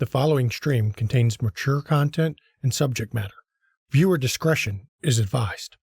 The following stream contains mature content and subject matter. Viewer discretion is advised.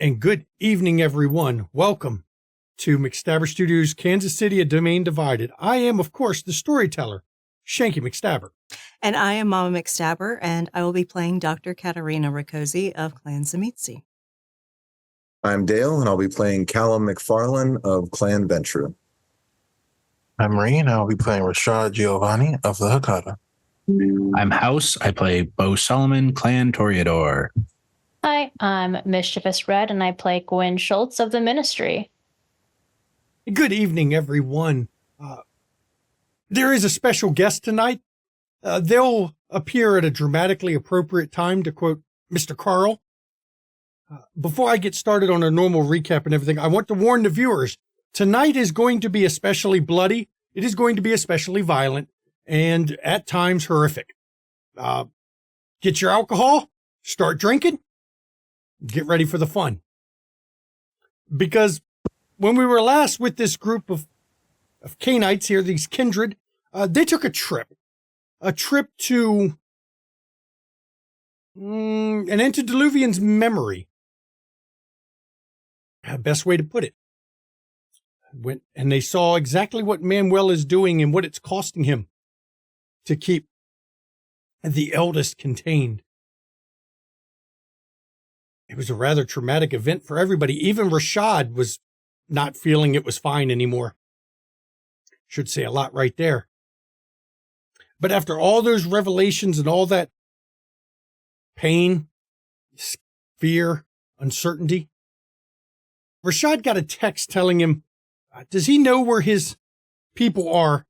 And good evening, everyone. Welcome to McStabber Studios, Kansas City, A Domain Divided. I am, of course, the storyteller, Shanky McStabber. And I am Mama McStabber, and I will be playing Dr. Katarina Rakosi of Clan Zamitzi. I'm Dale, and I'll be playing Callum McFarlane of Clan Ventru. I'm Marie, and I'll be playing Rashad Giovanni of the Hakata. I'm House. I play Bo Solomon, Clan Toreador. Hi, I'm Mischievous Red, and I play Gwen Schultz of the Ministry. Good evening, everyone. There is a special guest tonight. They'll appear at a dramatically appropriate time, to quote Mr. Carl. Before I get started on a normal recap and everything, I want to warn the viewers, tonight is going to be especially bloody. It is going to be especially violent and at times horrific. Get your alcohol, start drinking. Get ready for the fun. Because when we were last with this group of Canaanites here, these kindred, they took a trip to an antediluvian's memory. Best way to put it. And they saw exactly what Manuel is doing and what it's costing him to keep the eldest contained. It was a rather traumatic event for everybody. Even Rashad was not feeling it was fine anymore. Should say a lot right there. But after all those revelations and all that pain, fear, uncertainty, Rashad got a text telling him, does he know where his people are?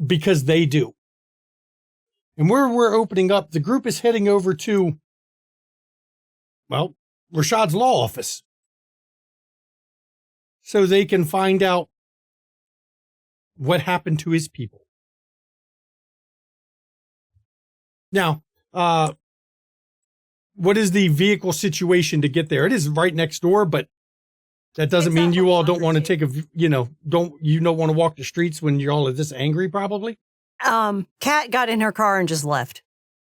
Because they do. And where we're opening up, the group is heading over to, well, Rashad's law office, so they can find out what happened to his people. Now, what is the vehicle situation to get there? It is right next door, but that doesn't mean you all don't want to take don't want to walk the streets when you're all this angry, probably? Kat got in her car and just left.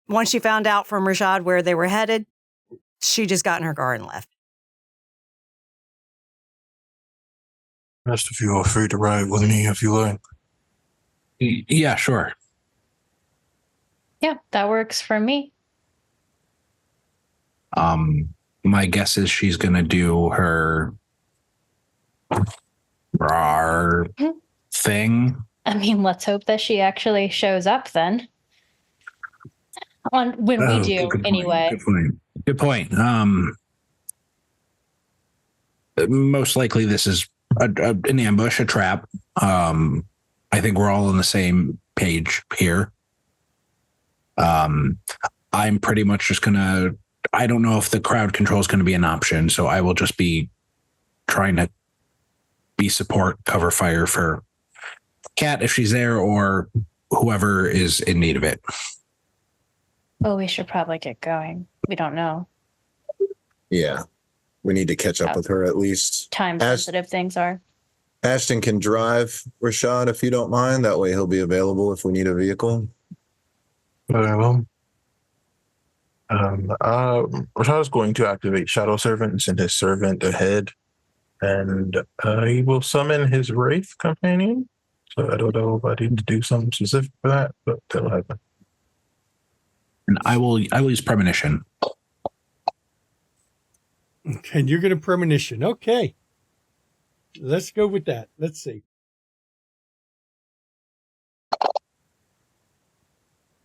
Once she found out from Rashad where they were headed, she just got in her car and left. Rest of you are free to ride with me if you like. Yeah, sure. Yeah, that works for me. My guess is she's gonna do her her thing. I mean, let's hope that she actually shows up then. When we do, good anyway. Good point. Most likely this is an ambush, a trap. I think we're all on the same page here. I'm pretty much just gonna, I don't know if the crowd control is going to be an option, so I will just be trying to be support, cover fire for Kat if she's there, or whoever is in need of it. Oh, we should probably get going. We don't know. Yeah. We need to catch up with her at least. Time sensitive things are. Ashton can drive Rashad if you don't mind. That way he'll be available if we need a vehicle. Very well. Rashad's going to activate Shadow Servant and send his servant ahead. And he will summon his Wraith companion. So I don't know if I need to do something specific for that, but that'll happen. And I will use premonition. And you're going to premonition. Okay. Let's go with that. Let's see.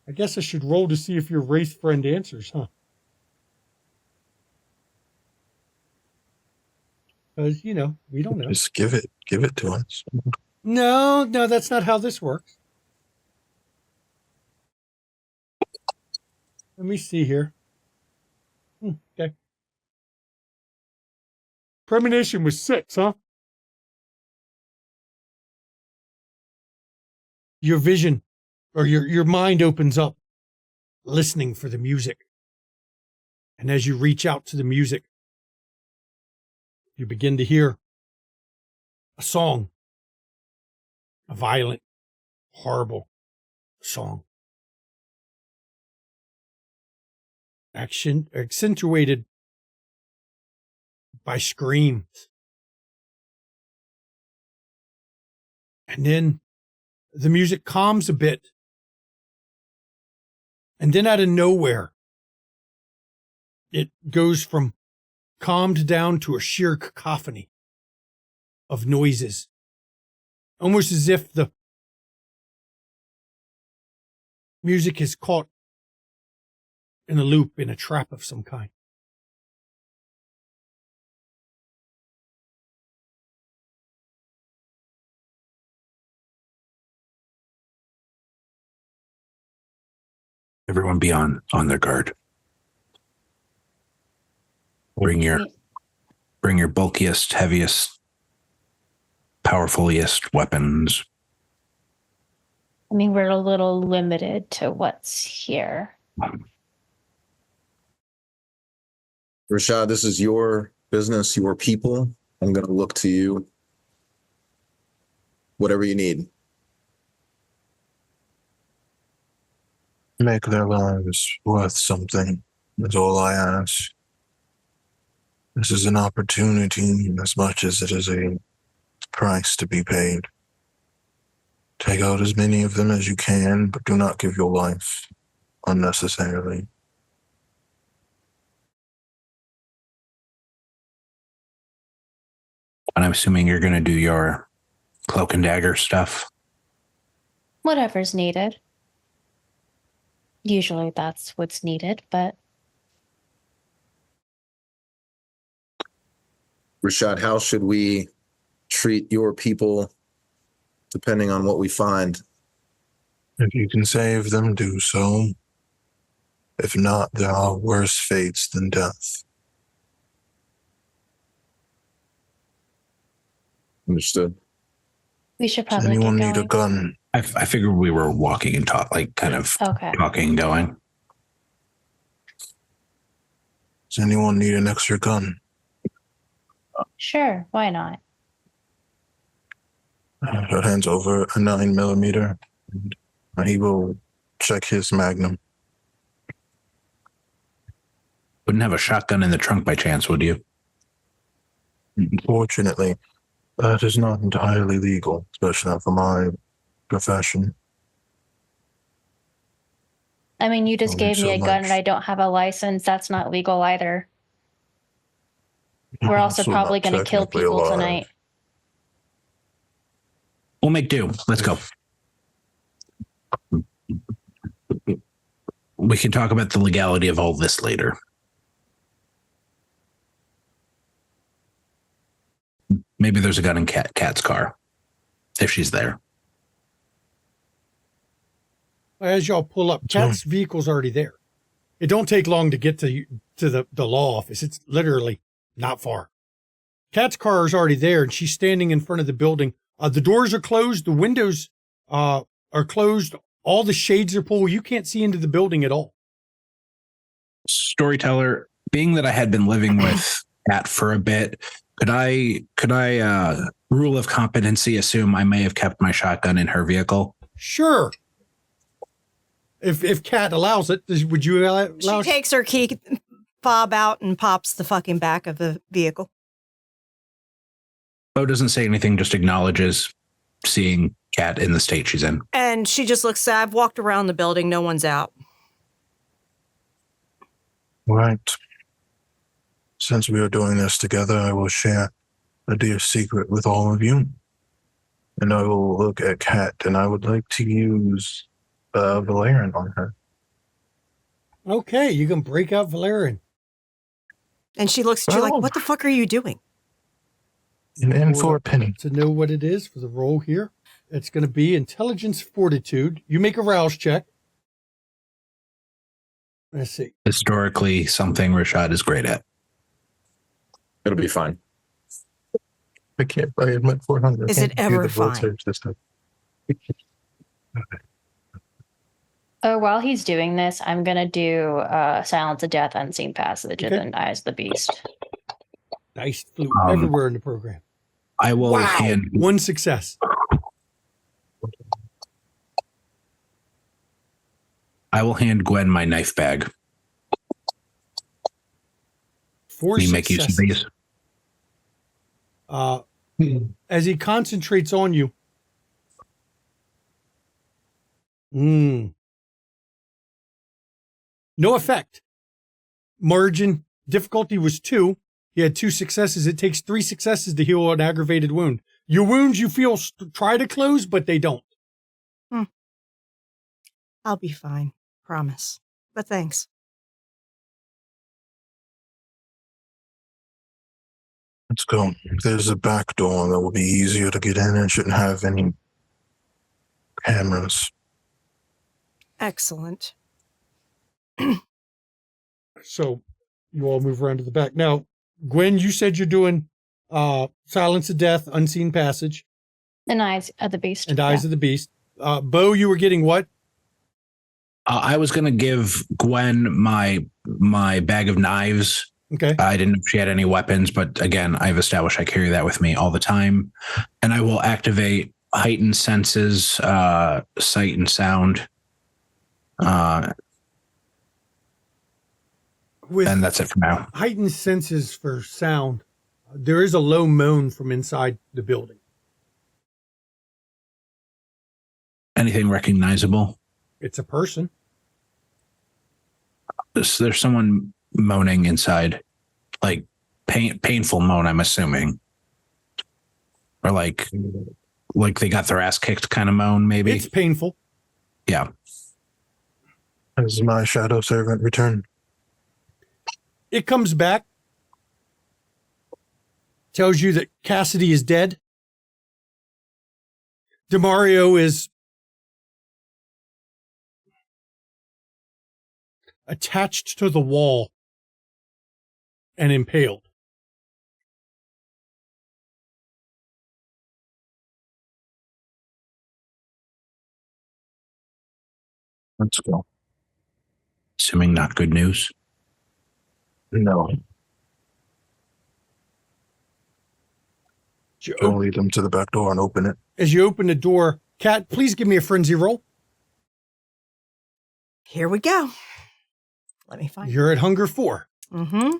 I guess I should roll to see if your Wraith friend answers, huh? Because, we don't know. Just give it to us. No, that's not how this works. Let me see here. Okay. Premonition was 6, huh? Your vision or your mind opens up, listening for the music. And as you reach out to the music, you begin to hear a song, a violent, horrible song. Accentuated by screams. And then the music calms a bit. And then out of nowhere, it goes from calmed down to a sheer cacophony of noises. Almost as if the music is caught in a loop, in a trap of some kind. Everyone be on their guard. Bring your bulkiest, heaviest, powerfulest weapons. I mean, we're a little limited to what's here. Rashad, this is your business, your people. I'm going to look to you. Whatever you need. Make their lives worth something. That's all I ask. This is an opportunity as much as it is a price to be paid. Take out as many of them as you can, but do not give your life unnecessarily. And I'm assuming you're going to do your cloak and dagger stuff. Whatever's needed. Usually that's what's needed, but Rashad, how should we treat your people depending on what we find? If you can save them, do so. If not, there are worse fates than death. Understood. we should Does probably anyone get need a going. gun? I figured we were walking and kind of Okay. talking, going. Does anyone need an extra gun? Sure, why not? He hands over a 9mm. And he will check his magnum. Wouldn't have a shotgun in the trunk by chance, would you? Unfortunately, that is not entirely legal, especially not for my profession. I mean, you just Only gave me so a gun much. and I don't have a license. That's not legal either. We're also Also probably not going to kill technically people alive. tonight. We'll make do. Let's go. We can talk about the legality of all this later. Maybe there's a gun in Kat's car, if she's there. As y'all pull up, Kat's vehicle's already there. It don't take long to get to the law office. It's literally not far. Kat's car is already there, and she's standing in front of the building. The doors are closed. The windows are closed. All the shades are pulled. You can't see into the building at all. Storyteller, being that I had been living with Kat for a bit, could I rule of competency assume I may have kept my shotgun in her vehicle? Sure. If Kat allows it, would you allow She takes her key fob out and pops the fucking back of the vehicle. Bo doesn't say anything, just acknowledges seeing Kat in the state she's in. And she just looks sad. I've walked around the building. No one's out. Right. Since we are doing this together, I will share a dear secret with all of you. And I will look at Kat, and I would like to use Valerian on her. Okay, you can break out Valerian. And she looks at you like, what the fuck are you doing? And for a penny. To know what it is for the roll here, it's going to be intelligence fortitude. You make a rouse check. Let's see. Historically, something Rashad is great at. It'll be fine. I can't buy it at 400. Is it ever fine? Oh, while he's doing this, I'm going to do Silence of Death, Unseen Passage, and then Eyes of the Beast. Nice. Flew everywhere in the program. I will hand one success. I will hand Gwen my knife bag. 4 Can you make use of these? As he concentrates on you. No effect. Margin difficulty was 2. He had 2 successes. It takes 3 successes to heal an aggravated wound. Your wounds you feel try to close, but they don't. I'll be fine. Promise. But thanks. Let's go. There's a back door that will be easier to get in and shouldn't have any cameras. Excellent. So you all move around to the back. Now, Gwen, you said you're doing Silence of Death, Unseen Passage. And Eyes of the Beast. And Eyes of the Beast. Bo, you were getting what? I was going to give Gwen my bag of knives. Okay. I didn't know if she had any weapons, but again, I've established I carry that with me all the time. And I will activate heightened senses, sight and sound. And that's it for now. Heightened senses for sound. There is a low moan from inside the building. Anything recognizable? It's a person. There's someone moaning inside, like painful moan, I'm assuming. Or like they got their ass kicked kind of moan, maybe. It's painful. Yeah. Has my shadow servant returned? It comes back. Tells you that Cassidy is dead. DeMario is attached to the wall and impaled. Let's go. Assuming not good news. No. Go lead them to the back door and open it. As you open the door, Kat, please give me a frenzy roll. Here we go. Let me find. You're at hunger 4. Mm-hmm.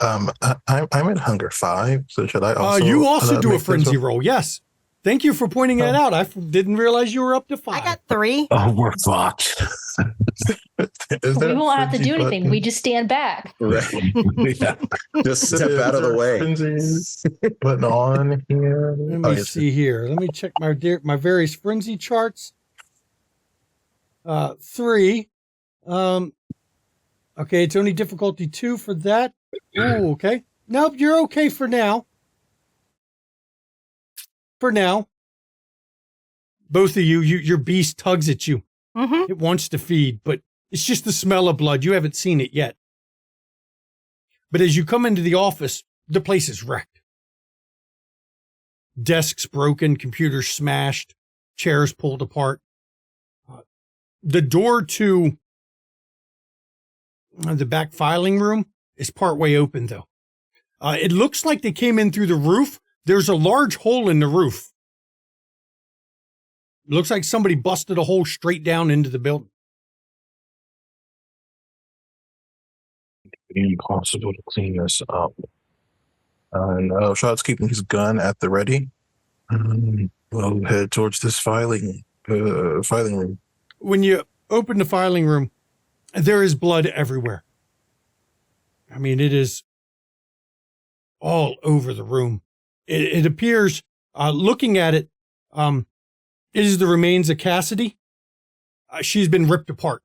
I'm at hunger 5. So should I also? You also do a make frenzy roll. Yes. Thank you for pointing that out. I didn't realize you were up to 5. I got 3. Oh, we're fucked. Is there We a won't have to frenzy do anything. button? We just stand back. Right. Yeah. Just step out of the way. Button on here. Let Oh, me yes. see here. Let me check my various frenzy charts. 3. Okay, it's only difficulty 2 for that. Ooh, okay. Nope, you're okay for now. For now. Both of you, your beast tugs at you. Mm-hmm. It wants to feed, but it's just the smell of blood. You haven't seen it yet. But as you come into the office, the place is wrecked. Desks broken, computers smashed, chairs pulled apart. The door to the back filing room is partway open, though. It looks like they came in through the roof. There's a large hole in the roof. It looks like somebody busted a hole straight down into the building. Impossible to clean this up. And Shad's keeping his gun at the ready. We'll head towards this filing room. When you open the filing room, there is blood everywhere. I mean, it is all over the room. It appears, looking at it, it is the remains of Cassidy. She's been ripped apart.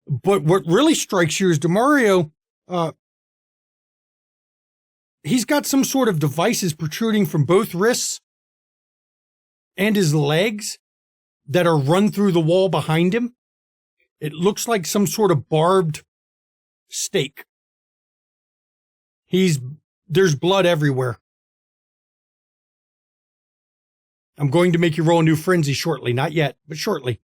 But what really strikes you is DeMario, he's got some sort of devices protruding from both wrists and his legs that are run through the wall behind him. It looks like some sort of barbed stake. There's blood everywhere. I'm going to make you roll a new frenzy shortly. Not yet, but shortly.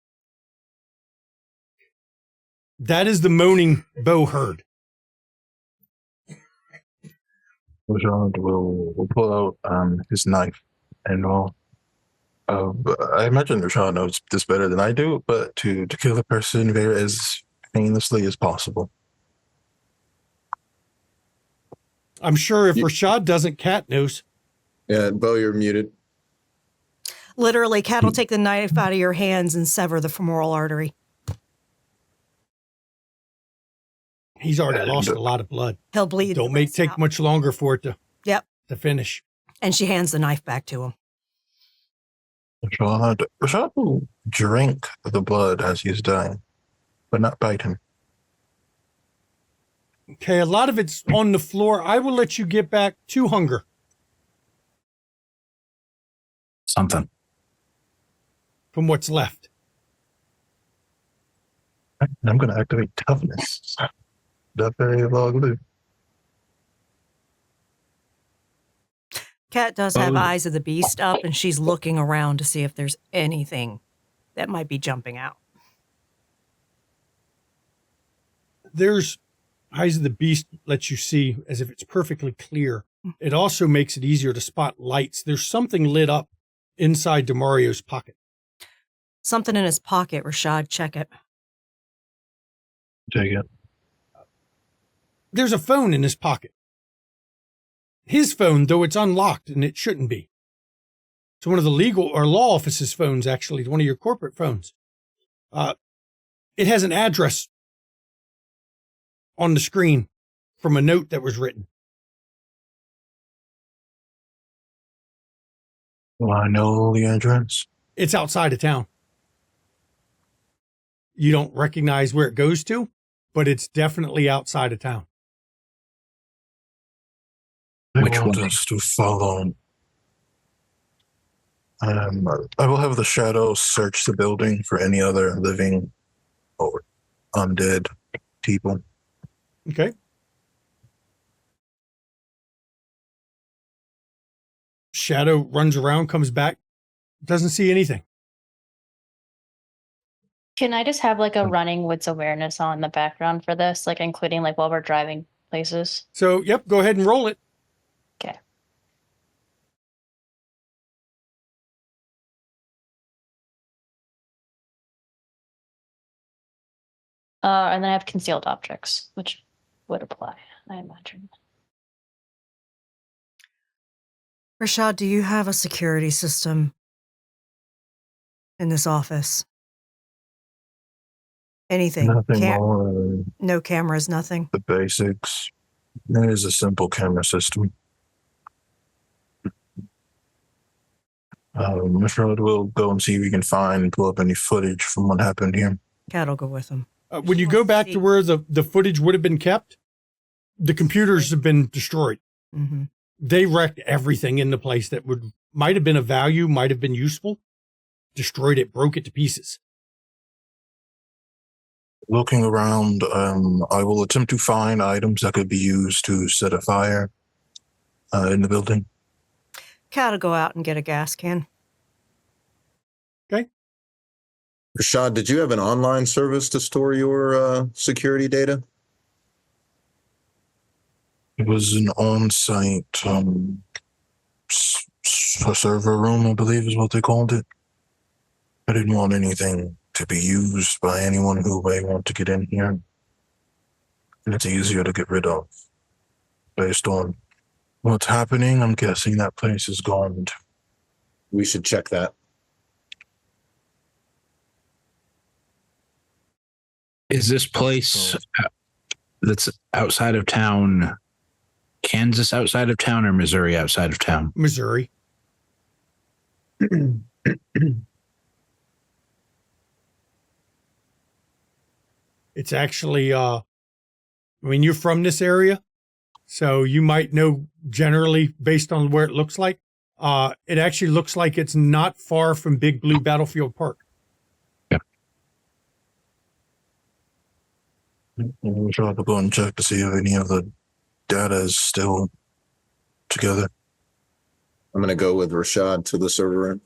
That is the moaning Bo heard. Rashad will pull out his knife and all. I imagine Rashad knows this better than I do, but to kill the person there as painlessly as possible. I'm sure if Rashad doesn't, Kat knows. Yeah, Bo, you're muted. Literally, Cat will take the knife out of your hands and sever the femoral artery. He's already lost a lot of blood. He'll bleed. Don't the rest take out. much longer for it to Yep. finish. And she hands the knife back to him. Rashad will drink the blood as he's dying, but not bite him. Okay, a lot of it's on the floor. I will let you get back to hunger. Something. From what's left. I'm going to activate toughness. Not very long lived. Cat does have eyes of the beast up, and she's looking around to see if there's anything that might be jumping out. There's eyes of the beast lets you see as if it's perfectly clear. It also makes it easier to spot lights. There's something lit up inside DeMario's pocket. Something in his pocket. Rashad, check it. Take it. There's a phone in his pocket. His phone, though it's unlocked and it shouldn't be. It's one of the legal or law office's phones, actually, one of your corporate phones. It has an address on the screen from a note that was written. Do I know the address? It's outside of town. You don't recognize where it goes to, but it's definitely outside of town. They Which want one? us to follow. I will have the shadow search the building for any other living or undead people. Okay. Shadow runs around, comes back, doesn't see anything. Can I just have like a running wits awareness on the background for this, like including like while we're driving places? So, yep, go ahead and roll it. Okay. And then I have concealed objects, which would apply, I imagine. Rashad, do you have a security system in this office? Anything. Nothing more than No cameras, nothing. the basics. It is a simple camera system. Masquerade will go and see if we can find and pull up any footage from what happened here. Cat will go with him. When you go back to where the footage would have been kept, the computers have been destroyed. Mm-hmm. They wrecked everything in the place that might have been of value, might have been useful. Destroyed it, broke it to pieces. Looking around, I will attempt to find items that could be used to set a fire in the building. Cat will go out and get a gas can. Okay. Rashad, did you have an online service to store your security data? It was an on-site server room, I believe is what they called it. I didn't want anything to be used by anyone who may want to get in here. And it's easier to get rid of. Based on what's happening, I'm guessing that place is gone. We should check that. Is this place that's outside of town, Kansas outside of town or Missouri outside of town? Missouri. It's actually, you're from this area, so you might know generally based on where it looks like. It actually looks like it's not far from Big Blue Battlefield Park. Yeah. We'll try to go and check to see if any of the data is still together. I'm going to go with Rashad to the server room.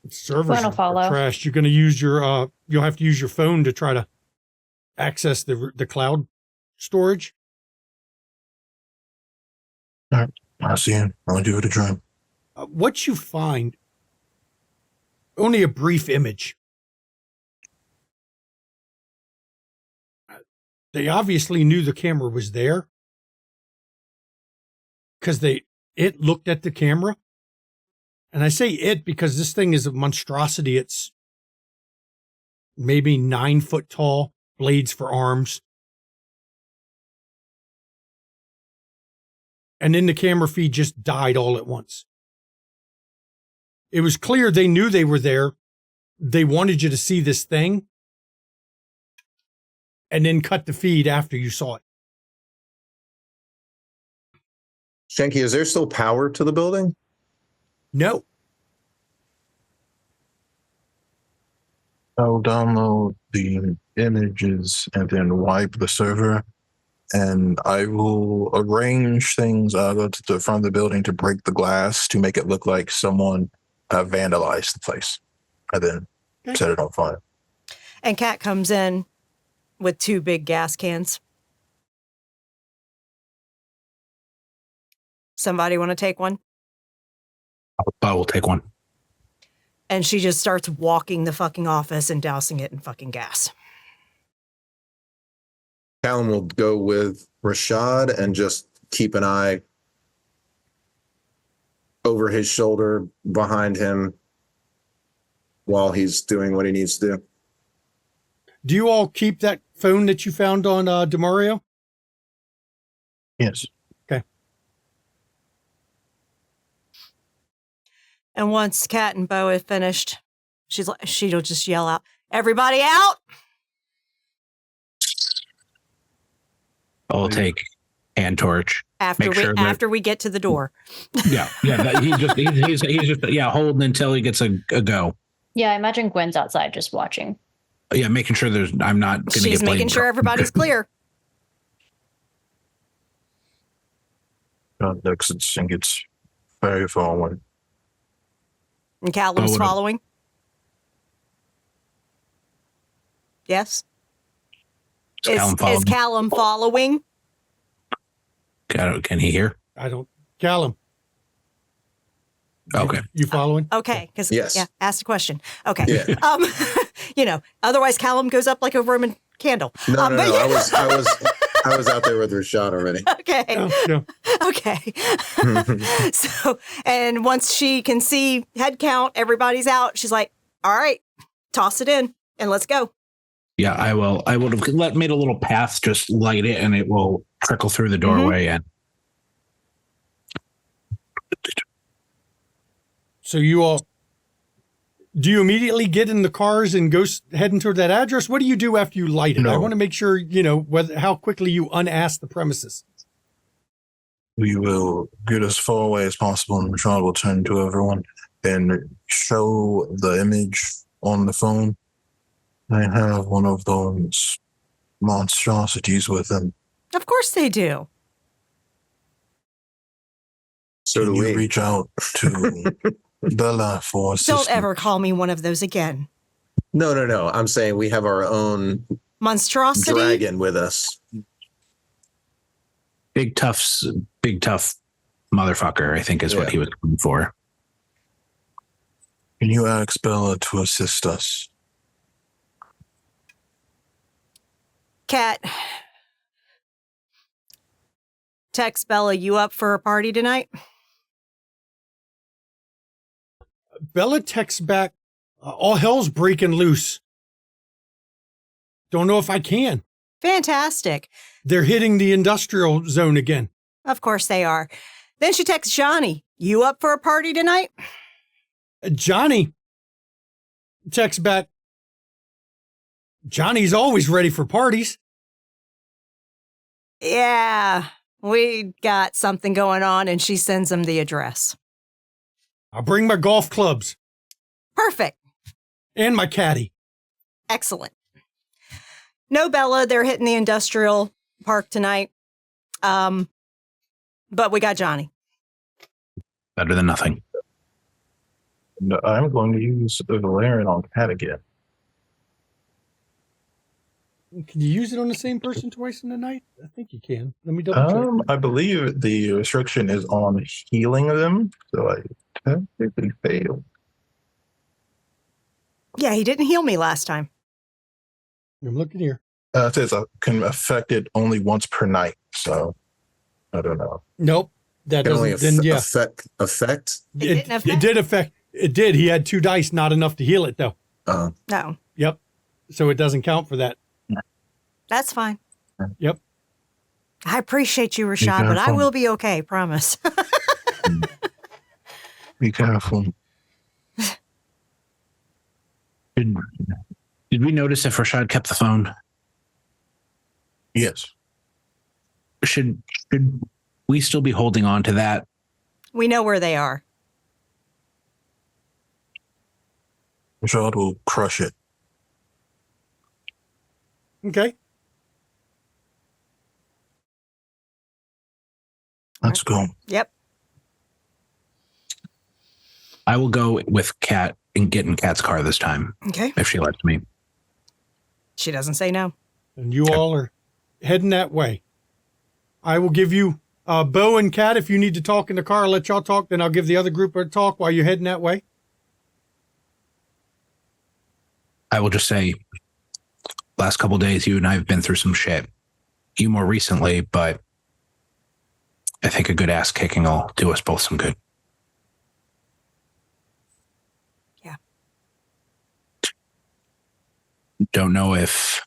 Servers Gonna follow. are trashed. You're going to use your, you'll have to use your phone to try to access the cloud storage. All right, I see him. I'll give it a try. What you find, only a brief image. They obviously knew the camera was there because it looked at the camera. And I say it because this thing is a monstrosity. It's maybe 9 foot tall, blades for arms. And then the camera feed just died all at once. It was clear they knew they were there. They wanted you to see this thing and then cut the feed after you saw it. Shanky, is there still power to the building? No. I'll download the images and then wipe the server, and I will arrange things. I'll go to the front of the building to break the glass to make it look like someone vandalized the place, and then set it on fire. And Cat comes in with 2 big gas cans. Somebody want to take one? I will take one. And she just starts walking the fucking office and dousing it in fucking gas. Callum will go with Rashad and just keep an eye over his shoulder, behind him, while he's doing what he needs to do. Do you all keep that phone that you found on DeMario? Yes. Okay. And once Cat and Bo have finished, she'll just yell out, "Everybody out!" I'll take hand torch. After we get to the door. Yeah. He's just holding until he gets a go. Yeah, I imagine Gwen's outside just watching. Yeah, making sure I'm not going to get She's making blamed. sure everybody's clear. Exits and gets very far away. And Callum's following. Yes? Is Callum following? Can he hear? I don't. Callum. Okay. You following? Okay. Because Yes. Yeah, ask the question. Okay. Yeah. Otherwise Callum goes up like a Roman candle. No. I was out there with Rashad already. Okay. Yeah. Okay. So, and once she can see head count, everybody's out. She's like, "All right, toss it in and let's go." Yeah, I will. I would have made a little path, just light it, and it will trickle through the doorway. And So you all, do you immediately get in the cars and go heading toward that address? What do you do after you light it? No. I want to make sure, how quickly you unask the premises. We will get as far away as possible, and Rashad will turn to everyone and show the image on the phone. I have one of those monstrosities with them. Of course they do. So Can do you we. reach out to Bella for assistance? Don't ever call me one of those again. No. I'm saying we have our own Monstrosity? dragon with us. big tough motherfucker, I think is what he was looking for. Can you ask Bella to assist us? Cat. Text Bella, you up for a party tonight? Bella texts back, all hell's breaking loose. Don't know if I can. Fantastic. They're hitting the industrial zone again. Of course they are. Then she texts Johnny, you up for a party tonight? Johnny texts back, Johnny's always ready for parties. Yeah, we got something going on, and she sends him the address. I'll bring my golf clubs Perfect. and my caddy. Excellent. No, Bella, they're hitting the industrial park tonight. But we got Johnny. Better than nothing. No, I'm going to use the Valerian on Cat again. Can you use it on the same person twice in the night? I think you can. Let me double check. I believe the restriction is on healing them, so I technically failed. Yeah, he didn't heal me last time. I'm looking here. It says I can affect it only once per night, so I don't know. Nope. That Can only doesn't, then yeah. affect. It didn't affect? It did affect. It did. He had 2 dice, not enough to heal it though. No, Yep. So it doesn't count for that. that's fine. Yep. I appreciate you, Rashad, but I careful. will be okay, promise. Be careful. Did we notice if Rashad kept the phone? Yes. Should we still be holding on to that? We know where they are. Rashad will crush it. Okay. Let's go. Yep. I will go with Kat and get in Kat's car this time, Okay. if she lets me. She doesn't say no. And you all are heading that way. I will give you Bo and Kat if you need to talk in the car. I'll let y'all talk. Then I'll give the other group a talk while you're heading that way. I will just say, last couple of days, you and I have been through some shit. You more recently, but I think a good ass kicking will do us both some good. Yeah. Don't know if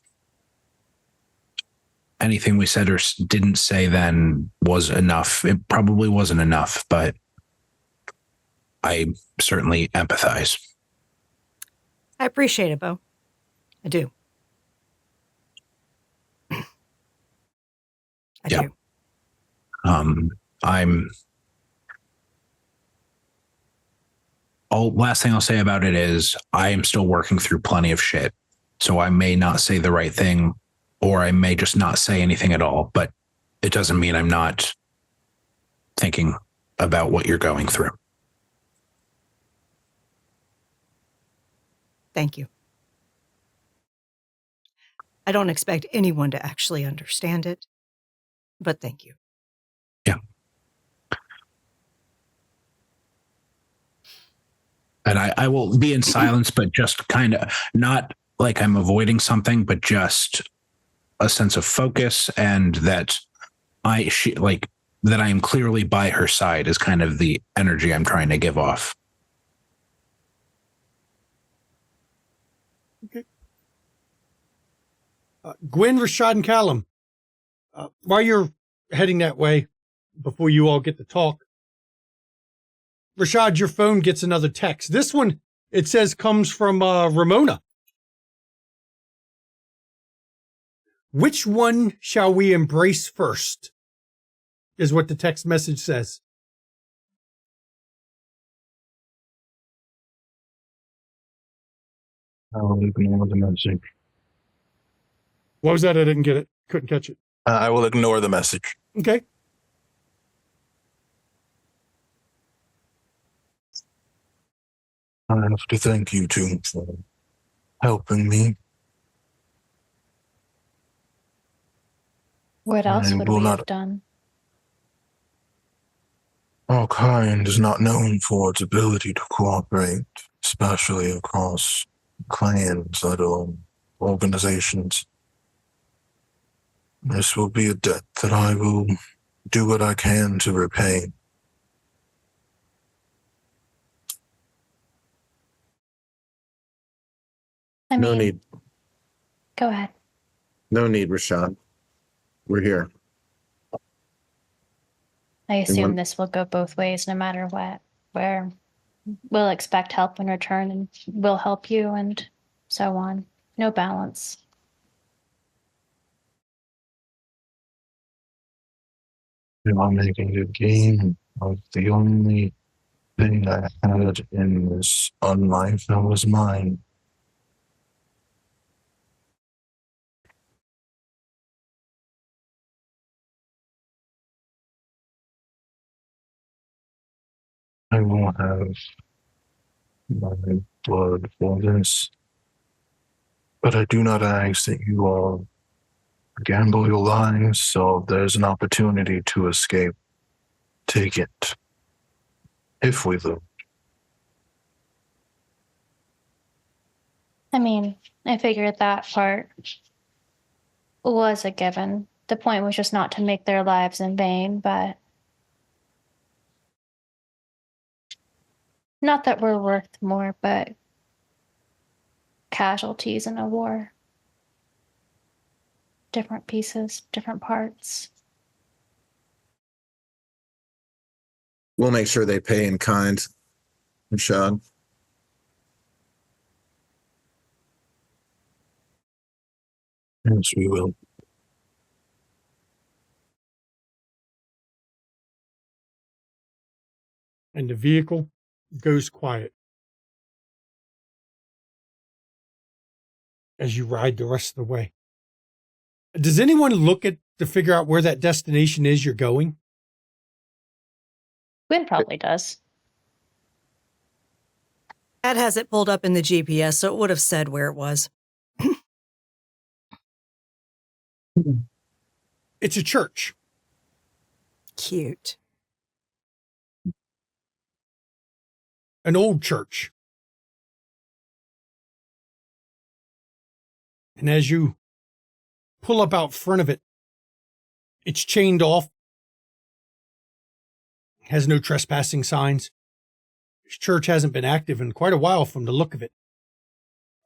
anything we said or didn't say then was enough. It probably wasn't enough, but I certainly empathize. I appreciate it, Bo. I do. I Yeah. do. Last thing I'll say about it is I am still working through plenty of shit. So I may not say the right thing, or I may just not say anything at all, but it doesn't mean I'm not thinking about what you're going through. Thank you. I don't expect anyone to actually understand it, but thank you. Yeah. And I will be in silence, but just kind of not like I'm avoiding something, but just a sense of focus, and that I am clearly by her side is kind of the energy I'm trying to give off. Okay. Gwen, Rashad, and Callum, while you're heading that way, before you all get to talk, Rashad, your phone gets another text. This one, it says, comes from Ramona. Which one shall we embrace first? Is what the text message says. I'll ignore the message. What was that? I didn't get it. Couldn't catch it. I will ignore the message. Okay. I have to thank you two for helping me. What else I would will we not- have done? Our kind is not known for its ability to cooperate, especially across clans, let alone organizations. This will be a debt that I will do what I can to repay. I No mean, need. go ahead. No need, Rashad. We're here. I one- assume this will go both ways no matter what, where we'll expect help in return and we'll help you and so on. No balance. You are making a game of the only thing I had in this unlife that was mine. I won't have my blood for this. But I do not ask that you all gamble your lives, so if there's an opportunity to escape, take it. If we lose. I mean, I figured that part was a given. The point was just not to make their lives in vain, but not that we're worth more, but casualties in a war. Different pieces, different parts. We'll make sure they pay in kind, Rashad. Yes, we will. And the vehicle goes quiet as you ride the rest of the way. Does anyone look at to figure out where that destination is you're going? Gwen probably does. Ed has it pulled up in the GPS, so it would have said where it was. It's a church. Cute. An old church. And as you pull up out front of it, it's chained off. Has no trespassing signs. This church hasn't been active in quite a while from the look of it.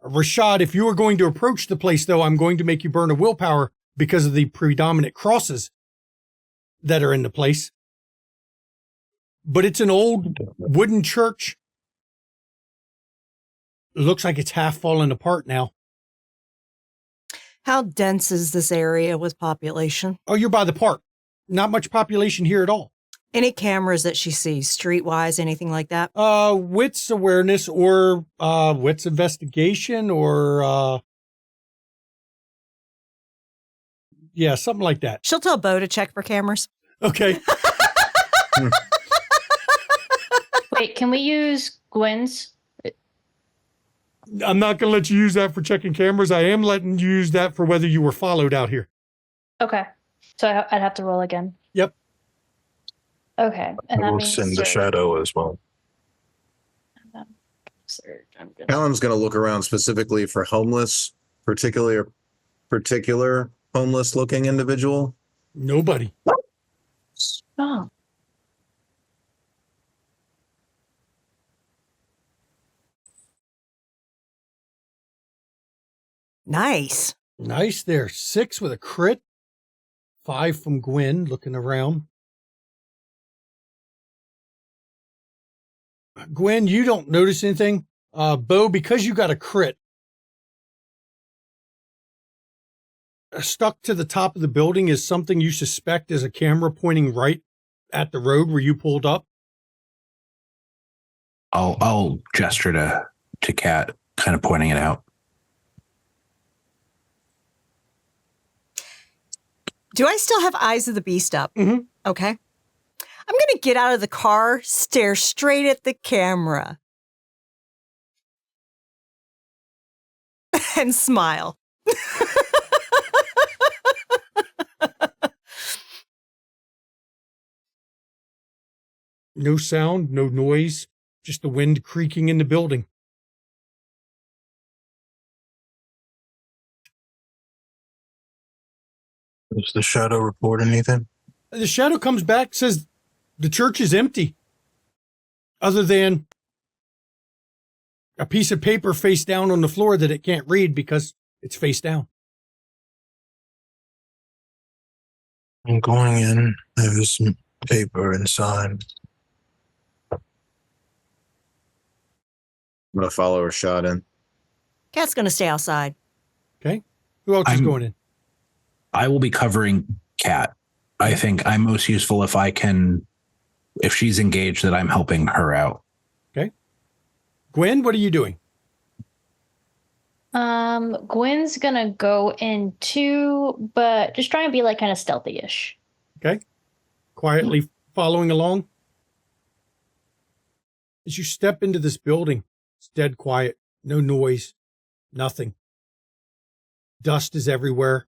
Rashad, if you are going to approach the place, though, I'm going to make you burn a willpower because of the predominant crosses that are in the place. But it's an old wooden church. It looks like it's half fallen apart now. How dense is this area with population? Oh, you're by the park. Not much population here at all. Any cameras that she sees, streetwise, anything like that? Wits awareness or wits investigation or yeah, something like that. She'll tell Bo to check for cameras. Okay. Wait, can we use Gwen's? I'm not going to let you use that for checking cameras. I am letting you use that for whether you were followed out here. Okay. So I'd have to roll again. Yep. Okay. And I that will means send the search. shadow as well. Search. I'm gonna... Callum's going to look around specifically for homeless, particular homeless looking individual. Nobody. Oh. Nice. Nice there. 6 with a crit. 5 from Gwen, looking around. Gwen, you don't notice anything. Bo, because you got a crit, stuck to the top of the building is something you suspect is a camera pointing right at the road where you pulled up. I'll gesture to Kat, kind of pointing it out. Do I still have Eyes of the Beast up? Mm-hmm. Okay. I'm going to get out of the car, stare straight at the camera, and smile. No sound, no noise, just the wind creaking in the building. Does the shadow report anything? The shadow comes back, says the church is empty, other than a piece of paper face down on the floor that it can't read because it's face down. I'm going in. There's some paper inside. I'm going to follow her shot in. Cat's going to stay outside. Okay. Who else is going in? I will be covering Kat. I think I'm most useful if she's engaged, that I'm helping her out. Okay. Gwen, what are you doing? Gwen's gonna go in too, but just try and be like kind of stealthy-ish. Okay. Quietly following along. As you step into this building, it's dead quiet. No noise. Nothing. Dust is everywhere.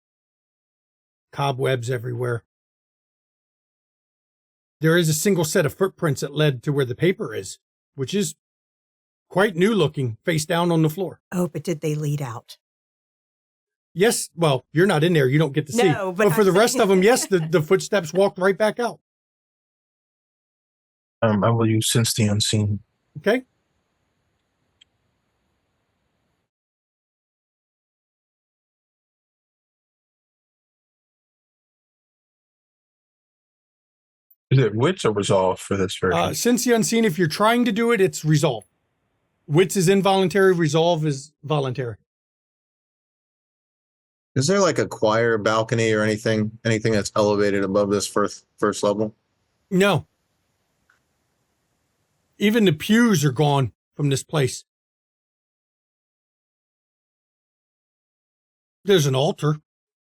Cobwebs everywhere. There is a single set of footprints that led to where the paper is, which is quite new looking, face down on the floor. Oh, but did they lead out? Yes, well, you're not in there. You don't get to see. No, but for the I'm rest saying- of them, yes, the footsteps walked right back out. I will use Sense the Unseen. Okay. Is it Wits or Resolve for this version? Since the Unseen, if you're trying to do it, it's Resolve. Wits is involuntary. Resolve is voluntary. Is there like a choir balcony or anything that's elevated above this first level? No. Even the pews are gone from this place. There's an altar.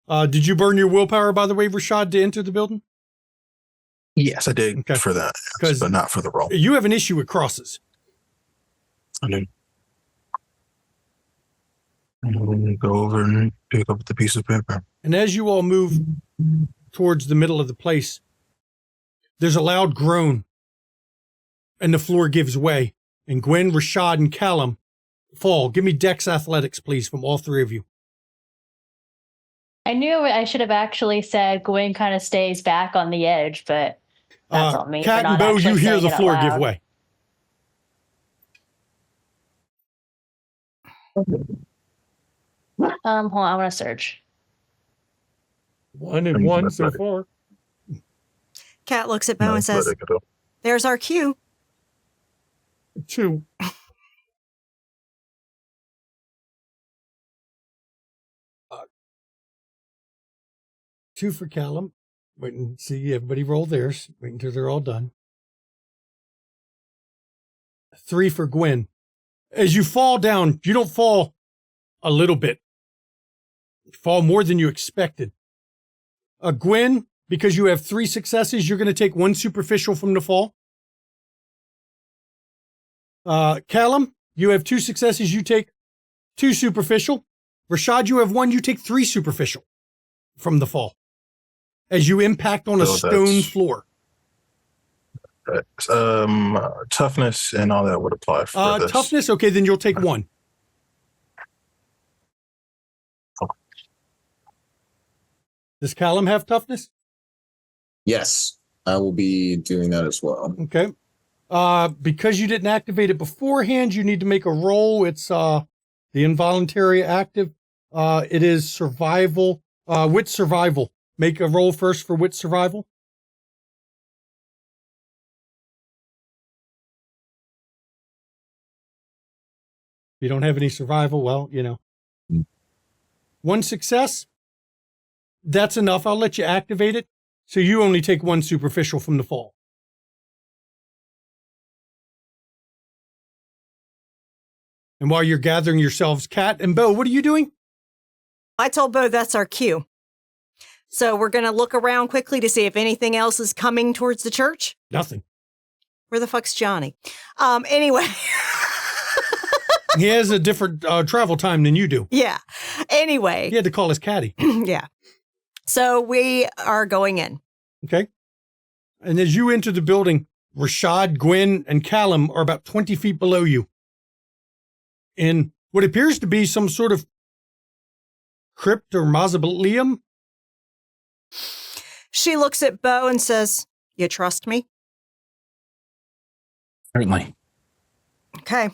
Did you burn your willpower, by the way, Rashad, to enter the building? Yes, I did Okay. for that, 'Cause but not for the roll. You have an issue with crosses. I did. I'm going to go over and pick up the piece of paper. And as you all move towards the middle of the place, there's a loud groan, and the floor gives way. And Gwen, Rashad, and Callum fall. Give me Dex Athletics, please, from all three of you. I knew I should have actually said Gwen kind of stays back on the edge, but that's on me. for Cat not and Bo, actually you hear saying the it out floor give loud. way. Hold on, I want to search. 1 and 1 so far. Cat looks at Bo and says, "There's our cue." 2. Two for Callum. Wait and see everybody roll theirs. Wait until they're all done. 3 for Gwen. As you fall down, you don't fall a little bit. You fall more than you expected. Gwen, because you have 3 successes, you're going to take 1 superficial from the fall. Callum, you have 2 successes, you take 2 superficial. Rashad, you have 1, you take 3 superficial from the fall. As you impact on a stone floor. Toughness and all that would apply for this. Toughness, okay, then you'll take 1. Okay. Does Callum have toughness? Yes, I will be doing that as well. Okay. Because you didn't activate it beforehand, you need to make a roll. It's the involuntary active. It is survival, wit survival. Make a roll first for wit survival. If you don't have any survival, well, you know. One success, that's enough. I'll let you activate it. So you only take one superficial from the fall. And while you're gathering yourselves, Kat and Bo, what are you doing? I told Bo that's our cue. So we're going to look around quickly to see if anything else is coming towards the church. Nothing. Where the fuck's Johnny? Anyway. He has a different travel time than you do. Yeah. Anyway. He had to call his caddy. Yeah. So we are going in. Okay. And as you enter the building, Rashad, Gwen, and Callum are about 20 feet below you. In what appears to be some sort of crypt or mausoleum. She looks at Bo and says, "You trust me?" Certainly. Okay.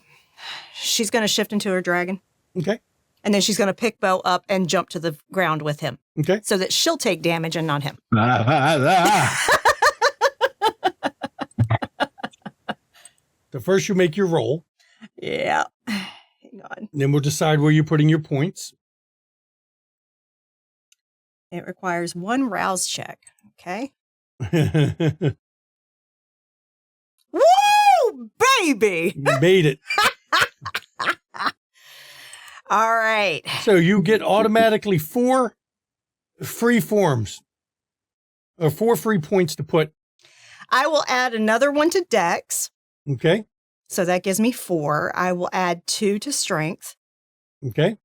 She's going to shift into her dragon. Okay. And then she's going to pick Bo up and jump to the ground with him. Okay. So that she'll take damage and not him. So first you make your roll. Yeah. Hang on. Then we'll decide where you're putting your points. It requires one rouse check. Okay. Woo, baby. You made it. All right. So you get automatically 4 free forms. Or 4 free points to put. I will add another one to Dex. Okay. So that gives me 4. I will add 2 to Strength. Okay.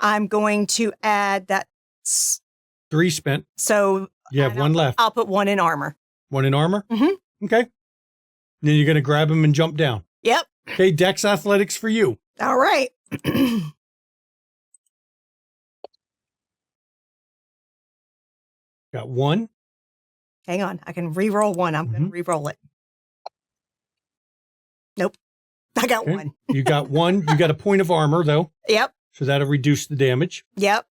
I'm going to add that. 3 spent. So You have 1 left. I'll put 1 in armor. 1 in armor? Mm-hmm. Okay. Then you're going to grab him and jump down. Yep. Okay, Dex Athletics for you. All right. Got 1. Hang on. I can re-roll 1. I'm going to re-roll it. Nope. I got Okay. 1. You got 1. You got a point of armor, though. Yep. So that'll reduce the damage. Yep.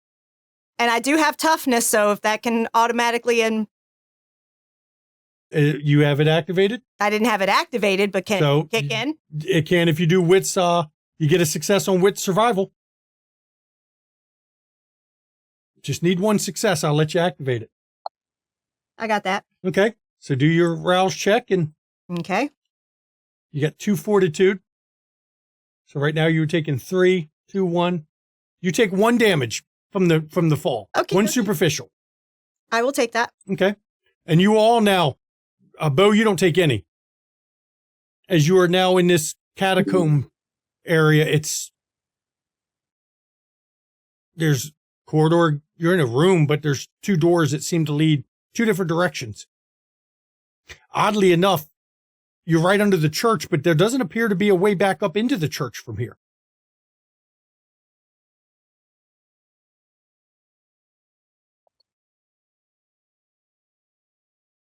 And I do have toughness, so if that can automatically You have it activated? I didn't have it activated, but can So, it kick in? It can if you do wits. You get a success on wit survival. Just need 1 success. I'll let you activate it. I got that. Okay. So do your rouse check, and Okay. you got 2 fortitude. So right now you're taking 3, 2, 1. You take 1 damage from the fall. Okay, 1 okay. superficial. I will take that. Okay. And you all now, Bo, you don't take any. As you are now in this catacomb area, there's corridor. You're in a room, but there's 2 doors that seem to lead 2 different directions. Oddly enough, you're right under the church, but there doesn't appear to be a way back up into the church from here.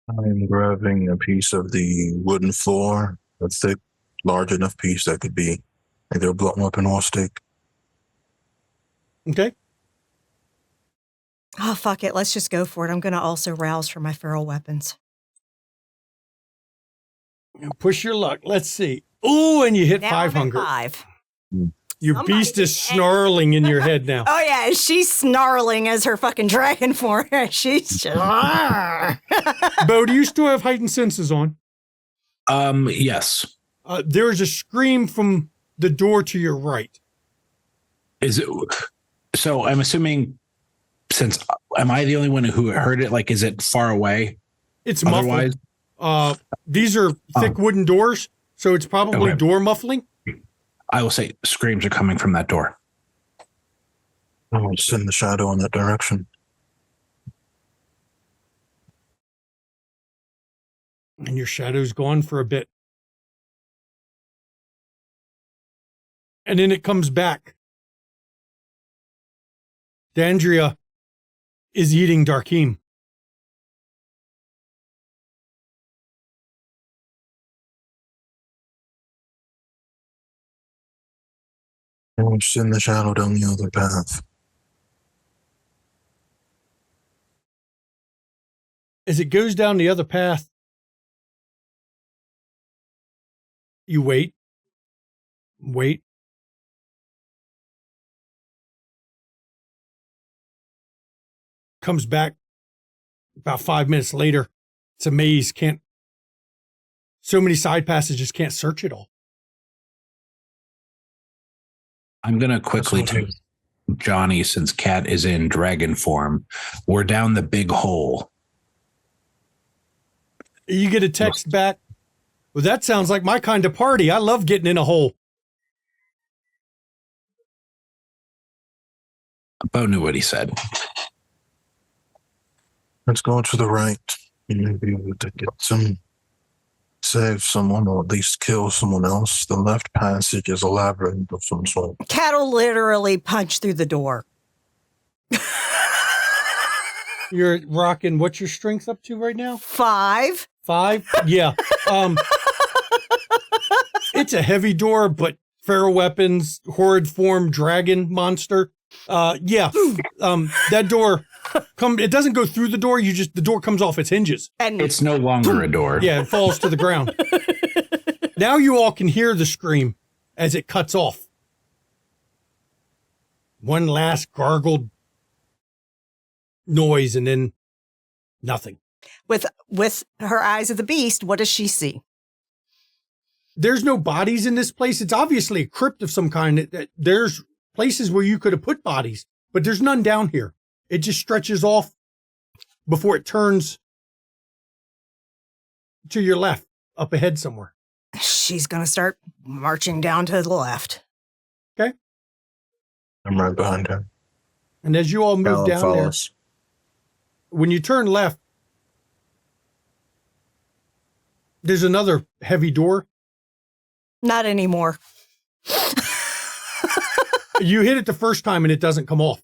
I'm grabbing a piece of the wooden floor, a thick, large enough piece that could be either a blunt weapon or a stick. Okay. Oh, fuck it. Let's just go for it. I'm going to also rouse for my feral weapons. Now push your luck. Let's see. Oh, and you hit Now 5 I'm at hunger. 5. Your Somebody beast is get- snarling in your head now. Oh, yeah. She's snarling as her fucking dragon form. She's just... Bo, do you still have heightened senses on? Yes. There is a scream from the door to your right. Is it? So I'm assuming, am I the only one who heard it? Like, is it far away? It's muffled. Otherwise, These are thick wooden doors, so it's probably Okay. door muffling. I will say screams are coming from that door. I'll send the shadow in that direction. And your shadow's gone for a bit. And then it comes back. Dandria is eating Darkeem. I'll send the shadow down the other path. As it goes down the other path, you wait. Comes back about 5 minutes later. It's a maze. So many side passages, can't search it all. I'm going to quickly take Johnny, since Cat is in dragon form. We're down the big hole. You get a text back. Well, that sounds like my kind of party. I love getting in a hole. Bo knew what he said. Let's go to the right. You may be able to get save someone or at least kill someone else. The left passage is a labyrinth of some sort. Cat will literally punch through the door. You're rocking. What's your strength up to right now? 5. 5? Yeah. It's a heavy door, but feral weapons, horrid form, dragon monster. That door it doesn't go through the door. The door comes off its hinges. And It's no longer a door. Yeah, it falls to the ground. Now you all can hear the scream as it cuts off. One last gargled noise and then nothing. with her eyes of the beast, what does she see? There's no bodies in this place. It's obviously a crypt of some kind. There's places where you could have put bodies, but there's none down here. It just stretches off before it turns to your left, up ahead somewhere. She's going to start marching down to the left. Okay. I'm right behind her. And as you all move Callum down there, follows. when you turn left, there's another heavy door. Not anymore. You hit it the first time and it doesn't come off.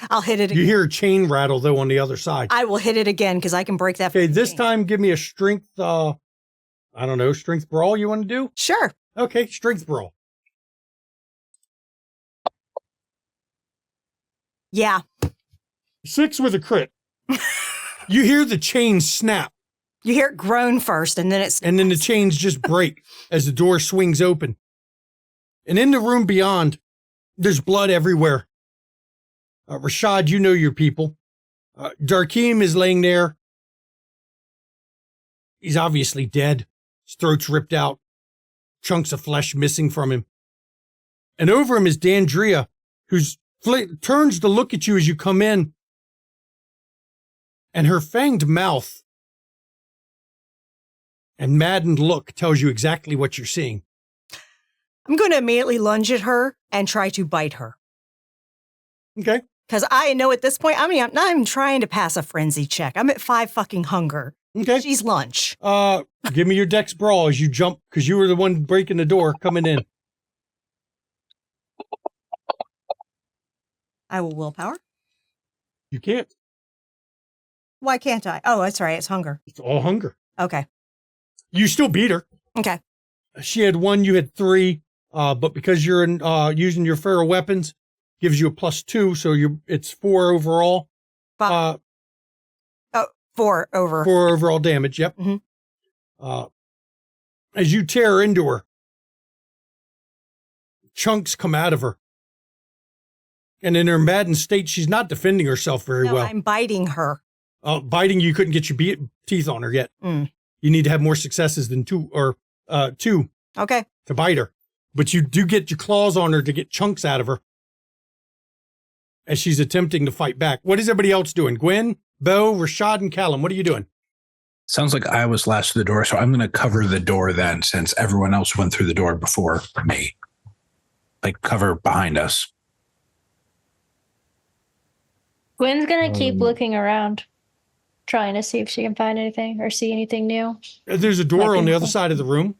I'll hit it You again. hear a chain rattle, though, on the other side. I will hit it again because I can break that. Okay, fucking this chain. time give me a strength, strength brawl you want to do? Sure. Okay, strength brawl. Yeah. 6 with a crit. You hear the chain snap, You hear it groan first and then it's. and then the chains just break as the door swings open. And in the room beyond, there's blood everywhere. Rashad, you know your people. Darkeem is laying there. He's obviously dead. His throat's ripped out. Chunks of flesh missing from him. And over him is Dandria, who's turns to look at you as you come in. And her fanged mouth and maddened look tells you exactly what you're seeing. I'm going to immediately lunge at her and try to bite her. Okay. Because I know at this point, I'm not even trying to pass a frenzy check. I'm at 5 fucking hunger. Okay. She's lunch. Give me your dex brawl as you jump, because you were the one breaking the door coming in. I will willpower. You can't. Why can't I? Oh, that's right. It's hunger. It's all hunger. Okay. You still beat her. Okay. She had 1, you had 3. But because you're using your feral weapons, gives you a +2, so it's 4 overall. 4 over. 4 overall damage. Yep. Mm-hmm. As you tear into her, chunks come out of her, and in her maddened state, she's not defending herself very No, well. I'm biting her. Biting, you couldn't get your teeth on her yet. Mm. You need to have more successes than 2 Okay. to bite her. But you do get your claws on her to get chunks out of her as she's attempting to fight back. What is everybody else doing? Gwen, Bo, Rashad, and Callum, what are you doing? Sounds like I was last to the door, so I'm going to cover the door then, since everyone else went through the door before me. Like, cover behind us. Gwen's gonna keep looking around, trying to see if she can find anything or see anything new. There's a door on the other side of the room.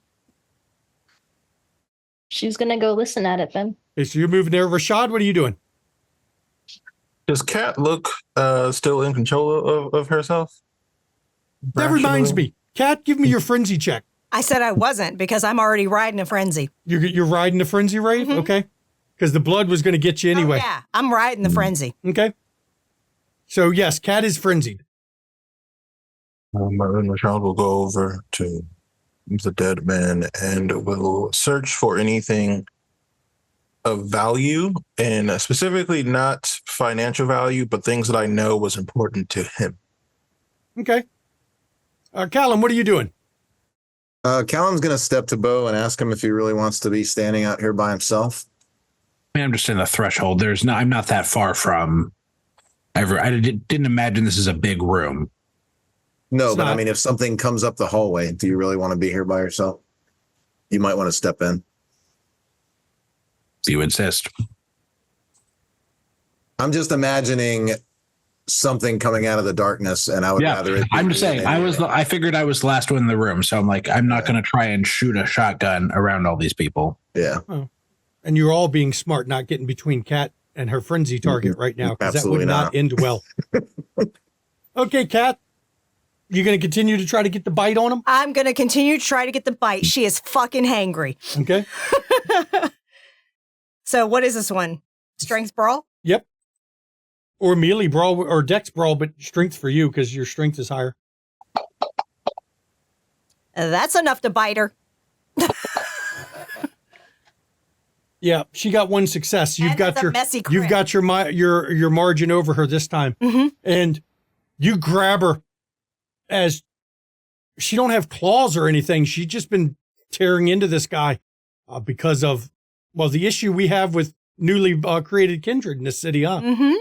She's gonna go listen at it then. Okay, so you're moving there. Rashad, what are you doing? Does Kat look still in control of herself? That reminds me. Kat, give me your frenzy check. I said I wasn't because I'm already riding a frenzy. You're riding the frenzy rave? Mhm. Okay. Because the blood was going to get you anyway. Oh, yeah, I'm riding the frenzy. Okay. So, yes, Kat is frenzied. The child will go over to the dead man and will search for anything of value, and specifically not financial value, but things that I know was important to him. Okay. Callum, what are you doing? Callum's going to step to Bo and ask him if he really wants to be standing out here by himself. I mean, I'm just in the threshold. I'm not that far from. I didn't imagine this is a big room. No, It's but not. I mean, if something comes up the hallway, do you really want to be here by yourself? You might want to step in. You insist. I'm just imagining something coming out of the darkness, and I would rather it be I'm just me saying. than I figured I was the last one in the room, so I'm like, I'm not going to try and shoot a shotgun around all these people. Yeah. And you're all being smart, not getting between Kat and her frenzy target right now, because that would Absolutely not not. end well. Okay, Kat, you going to continue to try to get the bite on him? I'm going to continue to try to get the bite. She is fucking hangry. Okay. So what is this one? Strength brawl? Yep. Or melee brawl or dex brawl, but strength for you because your strength is higher. That's enough to bite her. Yeah, she got one success. You've And got it's a your messy you've crit. got your margin over her this time, and you grab her as she don't have claws or anything. She's just been tearing into this guy because of the issue we have with newly created kindred in this city, huh? Mm-hmm.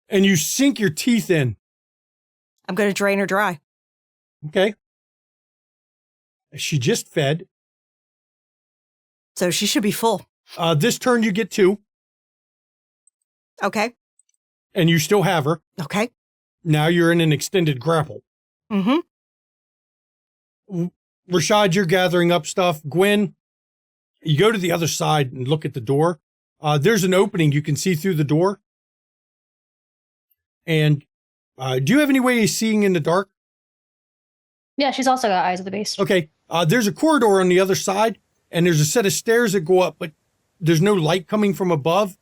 And you sink your teeth in. I'm going to drain her dry. Okay. She just fed. So she should be full. This turn you get 2, Okay. and you still have her. Okay. Now you're in an extended grapple. Mm-hmm. Rashad, you're gathering up stuff. Gwen, you go to the other side and look at the door. There's an opening you can see through the door. And do you have any way of seeing in the dark? Yeah, she's also got eyes of the beast. Okay. There's a corridor on the other side, and there's a set of stairs that go up, but there's no light coming from above.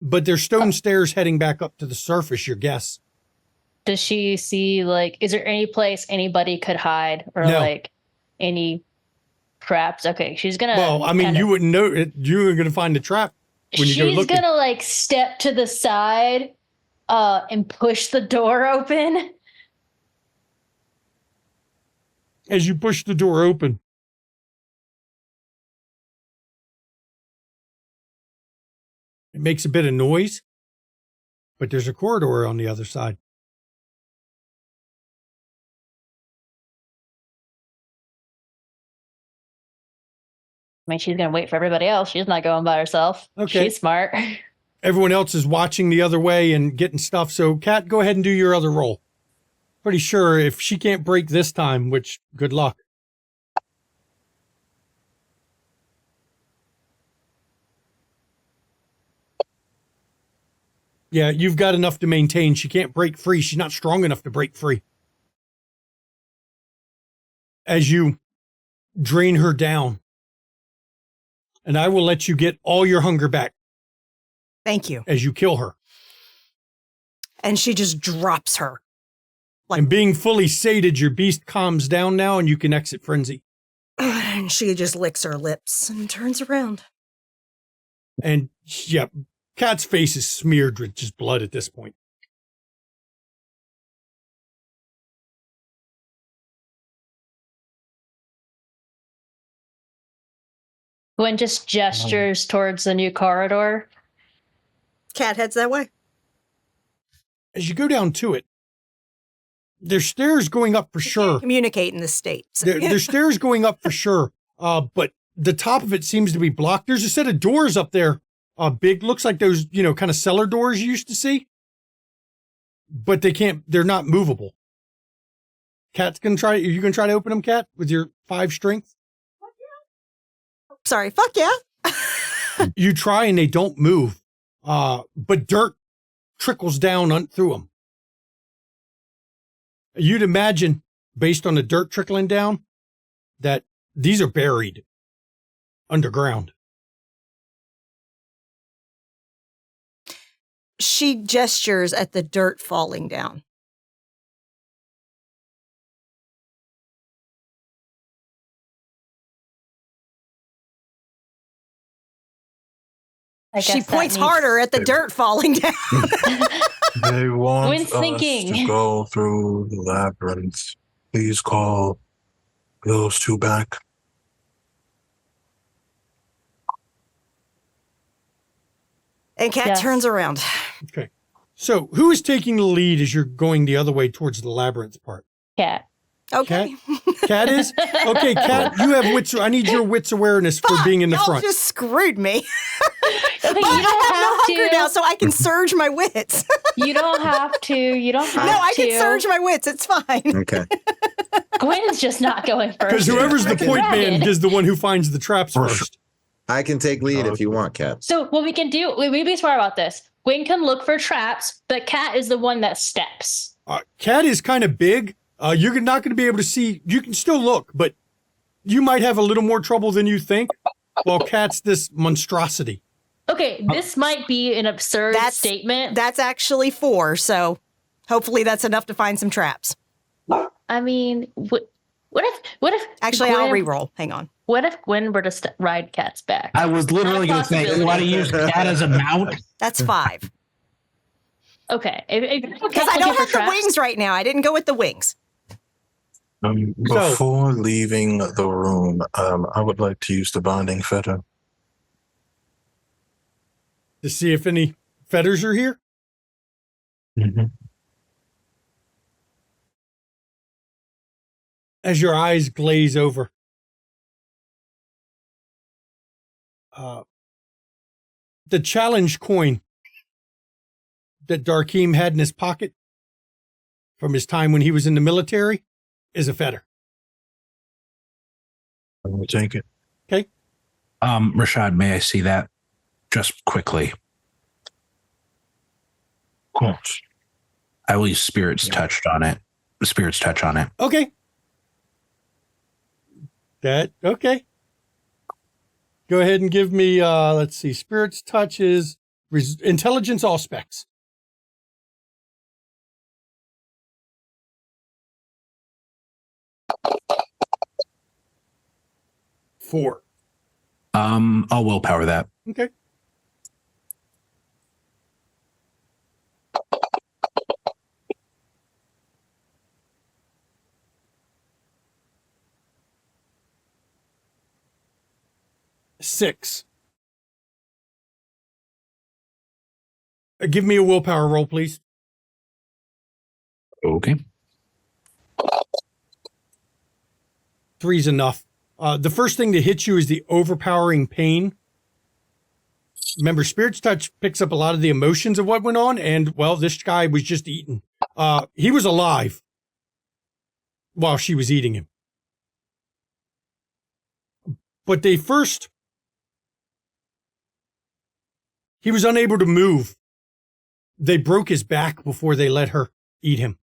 But there's stone stairs heading back up to the surface, your guess. Does she see, like, is there any place anybody could hide or No. like any traps? Okay, she's gonna. Well, I mean, you wouldn't know it. You were going to find the trap when you go She's looking. gonna like step to the side, and push the door open. As you push the door open, it makes a bit of noise, but there's a corridor on the other side. I mean, she's gonna wait for everybody else. She's not going by herself. Okay. She's smart. Everyone else is watching the other way and getting stuff. So, Kat, go ahead and do your other roll. Pretty sure if she can't break this time, which good luck. Yeah, you've got enough to maintain. She can't break free. She's not strong enough to break free. As you drain her down, and I will let you get all your hunger back Thank you. as you kill her. And she just drops her. And being fully sated, your beast calms down now and you can exit frenzy. And she just licks her lips and turns around. And yeah, Kat's face is smeared with just blood at this point. Gwen just gestures towards the new corridor. Cat heads that way. As you go down to it, there's stairs going up for sure. Communicate in this state. So- There's stairs going up for sure. But the top of it seems to be blocked. There's a set of doors up there. Big, looks like those, kind of cellar doors you used to see. But they're not movable. Kat's gonna try, are you gonna try to open them, Kat, with your 5 strength? Sorry, fuck yeah. You try and they don't move. But dirt trickles down through them. You'd imagine, based on the dirt trickling down, that these are buried underground. She gestures at the dirt falling down. She points harder at the dirt falling down. They want Wind's us sinking. to go through the labyrinth. Please call those two back. And Kat turns around. Okay. So who is taking the lead as you're going the other way towards the labyrinth part? Cat. Okay. Cat is? Okay, Cat, you have wits. I need your wits awareness for being in the y'all front. Just screwed me. Okay, But you don't I have no hunger to. now, so I can surge my wits. You don't have to. You don't have No, I to. can surge my wits. It's fine. Okay. Gwen's just not going first. Because whoever's the point man is the one who finds the traps first. I can take lead if you want, Kat. So what we can do, we be smart about this. Gwen can look for traps, but Cat is the one that steps. Cat is kind of big. You're not going to be able to see. You can still look, but you might have a little more trouble than you think. While Cat's this monstrosity. Okay, this might be an absurd statement. That's actually 4, so hopefully that's enough to find some traps. I mean, what if? Actually, Gwen, I'll re-roll. Hang on. What if Gwen were to ride Cat's back? I was literally going to say, you want to use Cat as a mount? That's 5. Okay, Because I don't have the wings right now. I didn't go with the wings. Before leaving the room, I would like to use the binding fetter. To see if any fetters are here? Mm-hmm. As your eyes glaze over. The challenge coin that Darkeem had in his pocket from his time when he was in the military is a fetter. I will take it. Okay. Rashad, may I see that just quickly? Of course. I will use Spirit's touch on it. Spirit's touch on it. Okay. Okay. Go ahead and give me, let's see, Spirit's touch is intelligence all specs. Four. I'll willpower that. Okay. Six. Give me a willpower roll, please. Okay. 3's enough. The first thing that hits you is the overpowering pain. Remember, Spirit's touch picks up a lot of the emotions of what went on, and, well, this guy was just eaten. He was alive while she was eating him. But he was unable to move. They broke his back before they let her eat him.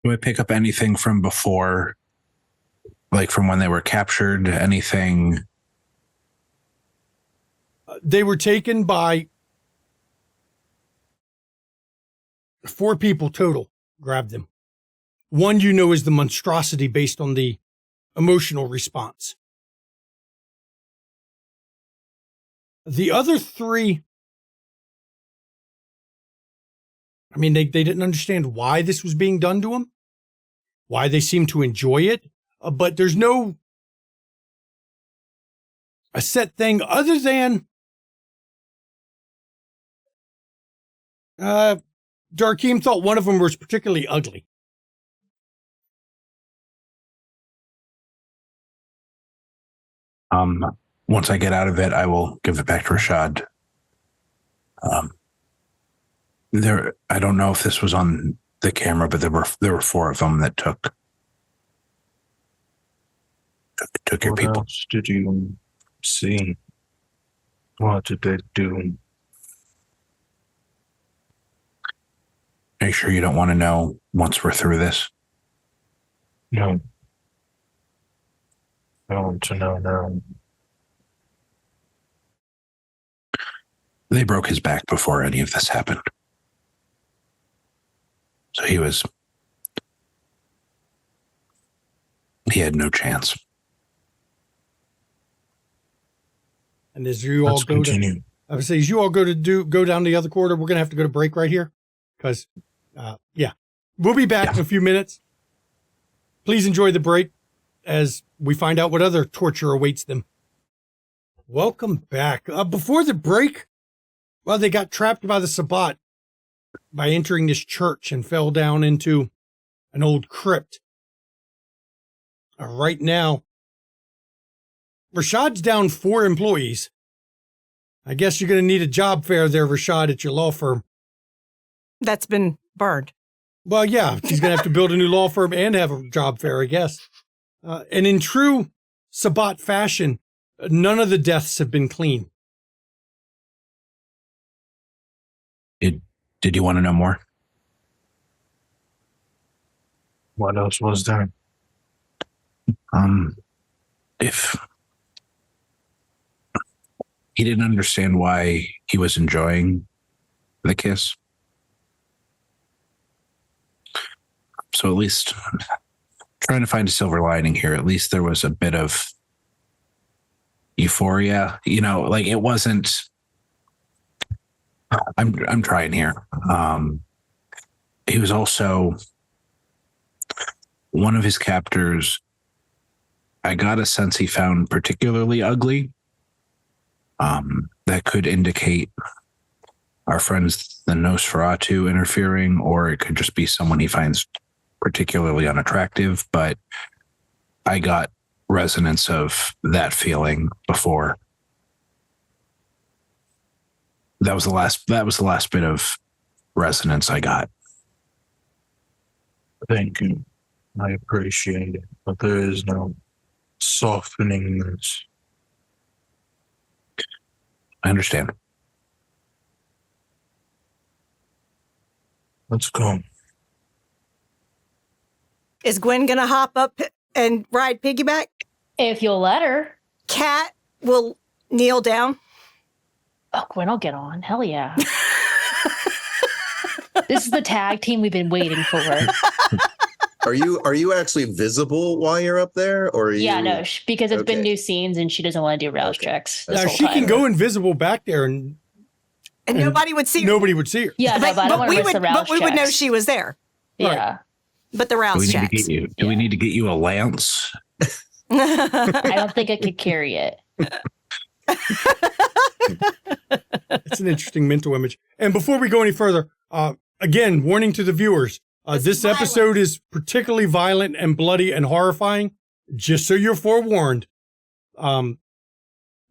Do I pick up anything from before, like from when they were captured? Anything? They were taken by 4 people total, grabbed them. One you know is the monstrosity based on the emotional response. The other 3, I mean, they didn't understand why this was being done to them, why they seemed to enjoy it, but there's no a set thing other than Darkeem thought one of them was particularly ugly. Once I get out of it, I will give it back to Rashad. I don't know if this was on the camera, but there were 4 of them that took your people. What else did you see? What did they do? Are you sure you don't want to know once we're through this? No. I want to know now. They broke his back before any of this happened. So he had no chance. And as you Let's all go continue. to, I would say, as you all go down the other corridor, we're going to have to go to break right here. Because, we'll be back in a few minutes. Please enjoy the break as we find out what other torture awaits them. Welcome back. Before the break, they got trapped by the Sabbat by entering this church and fell down into an old crypt. Right now, Rashad's down 4 employees. I guess you're going to need a job fair there, Rashad, at your law firm. That's been burned. Well, yeah, he's going to have to build a new law firm and have a job fair, I guess. And in true Sabbat fashion, none of the deaths have been clean. Did you want to know more? What else was there? If he didn't understand why he was enjoying the kiss. So at least trying to find a silver lining here. At least there was a bit of euphoria, like it wasn't, I'm trying here. He was also one of his captors. I got a sense he found particularly ugly. That could indicate our friends, the Nosferatu, interfering, or it could just be someone he finds particularly unattractive. But I got resonance of that feeling before. That was the last bit of resonance I got. Thank you. I appreciate it, but there is no softening this. I understand. Let's go. Is Gwen going to hop up and ride piggyback? If you'll let her. Cat will kneel down. Oh, Gwen will get on. Hell yeah. This is the tag team we've been waiting for. Are you actually visible while you're up there, or are you? Yeah, no, because it's been Okay. new scenes and she doesn't want to do rouse checks. This Now, whole she time. can go invisible back there and nobody would see her. nobody would see her. Yeah, no, but I don't want to miss the rouse we would know checks. she was there. Yeah. But the Do rouse we need to checks. get you? Do we need to get you a lance? I don't think I could carry it. It's an interesting mental image. And before we go any further, again, warning to the viewers, this episode is particularly violent and bloody and horrifying, just so you're forewarned.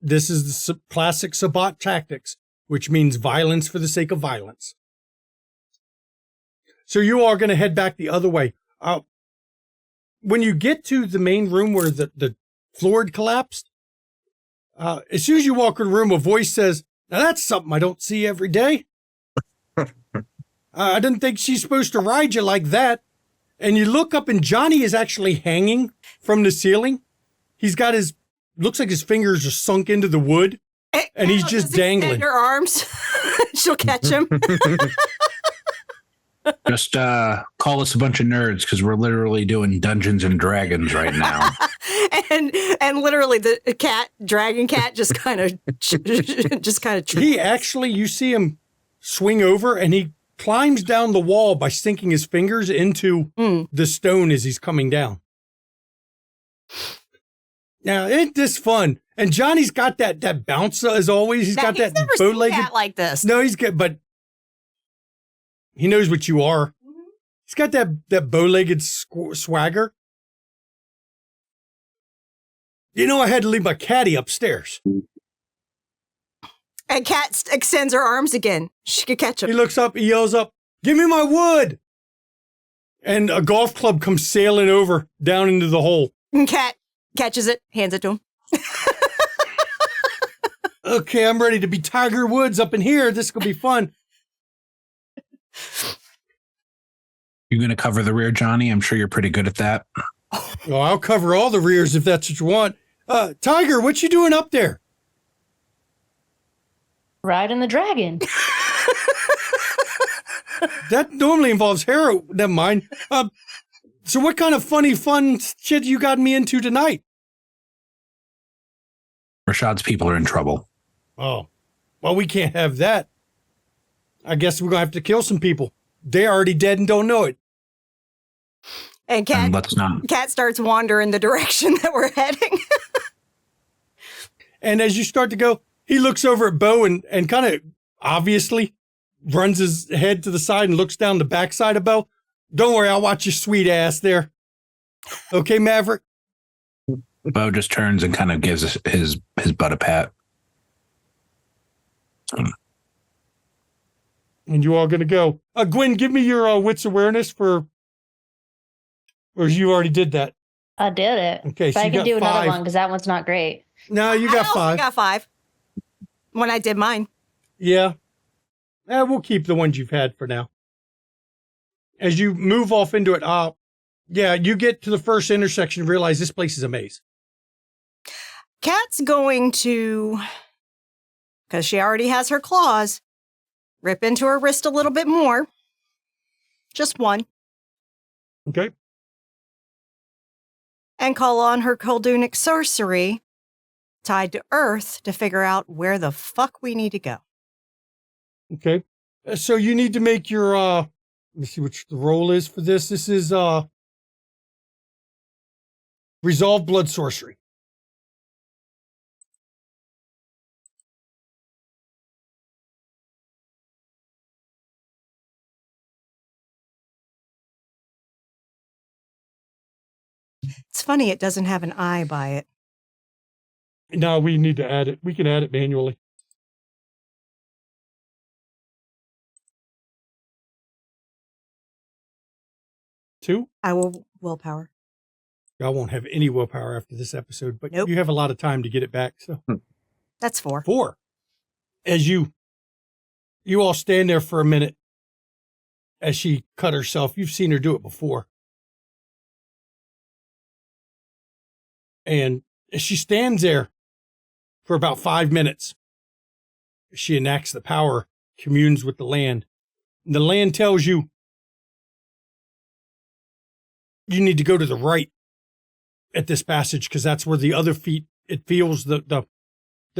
This is the classic Sabbat tactics, which means violence for the sake of violence. So you are going to head back the other way. When you get to the main room where the floor had collapsed, as soon as you walk in the room, a voice says, "Now that's something I don't see every day. I didn't think she's supposed to ride you like that." And you look up and Johnny is actually hanging from the ceiling. He's got looks like his fingers are sunk into the wood and he's just dangling. Her arms. She'll catch him. Just call us a bunch of nerds because we're literally doing Dungeons and Dragons right now. and literally the dragon cat just kind of He actually, you see him swing over and he climbs down the wall by sinking his fingers into the stone as he's coming down. Now, ain't this fun? And Johnny's got that bounce as always. He's got that bow-legged cat like this. No, but he knows what you are. He's got that bow-legged swagger. I had to leave my caddy upstairs. And Cat extends her arms again. She could catch He him. looks up, he yells up, "Give me my wood!" And a golf club comes sailing over down into the hole. And Cat catches it, hands it to him. Okay, I'm ready to be Tiger Woods up in here. This is going to be fun. You going to cover the rear, Johnny? I'm sure you're pretty good at that. Well, I'll cover all the rears if that's what you want. Tiger, what you doing up there? Riding the dragon. That normally involves Hera. Never mind. So what kind of funny, fun shit you got me into tonight? Rashad's people are in trouble. Oh, well, we can't have that. I guess we're going to have to kill some people. They're already dead and don't know it. And And let's not. Cat starts wandering the direction that we're heading. And as you start to go, he looks over at Bo and kind of obviously runs his head to the side and looks down the backside of Bo. Don't worry, I'll watch your sweet ass there. Okay, Maverick? Bo just turns and kind of gives his butt a pat. And you all going to go. Gwen, give me your wits awareness for... Or you already did that? I did it. Okay, but so I you can got do another 5. one because that one's not great. No, you got I also 5. got 5 when I did mine. Yeah. We'll keep the ones you've had for now. As you move off into it, yeah, you get to the first intersection and realize this place is a maze. Cat's going to, because she already has her claws, rip into her wrist a little bit more. Just one. Okay. And call on her Koldunic sorcery tied to Earth to figure out where the fuck we need to go. Okay. So you need to make your, let me see what the roll is for this. This is, Resolve Blood Sorcery. It's funny, it doesn't have an I by it. No, we need to add it. We can add it manually. Two? I will willpower. I won't have any willpower after this episode, but Nope. you have a lot of time to get it back. So That's 4. 4. As you all stand there for a minute as she cut herself. You've seen her do it before. And as she stands there for about 5 minutes, she enacts the power, communes with the land. And the land tells you you need to go to the right at this passage because that's where the other feet, it feels the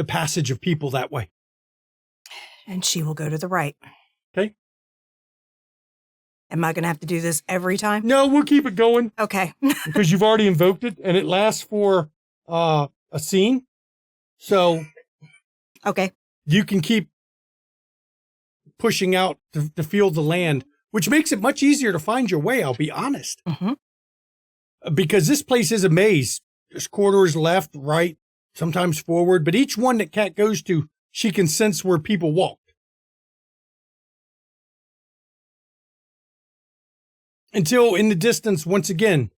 passage of people that way. And she will go to the right. Okay. Am I going to have to do this every time? No, we'll keep it going Okay. because you've already invoked it and it lasts for a scene. So Okay. you can keep pushing out to feel the land, which makes it much easier to find your way, I'll be honest. Mm-hmm. Because this place is a maze. There's corridors left, right, sometimes forward, but each one that Kat goes to, she can sense where people walked. Until in the distance, once again,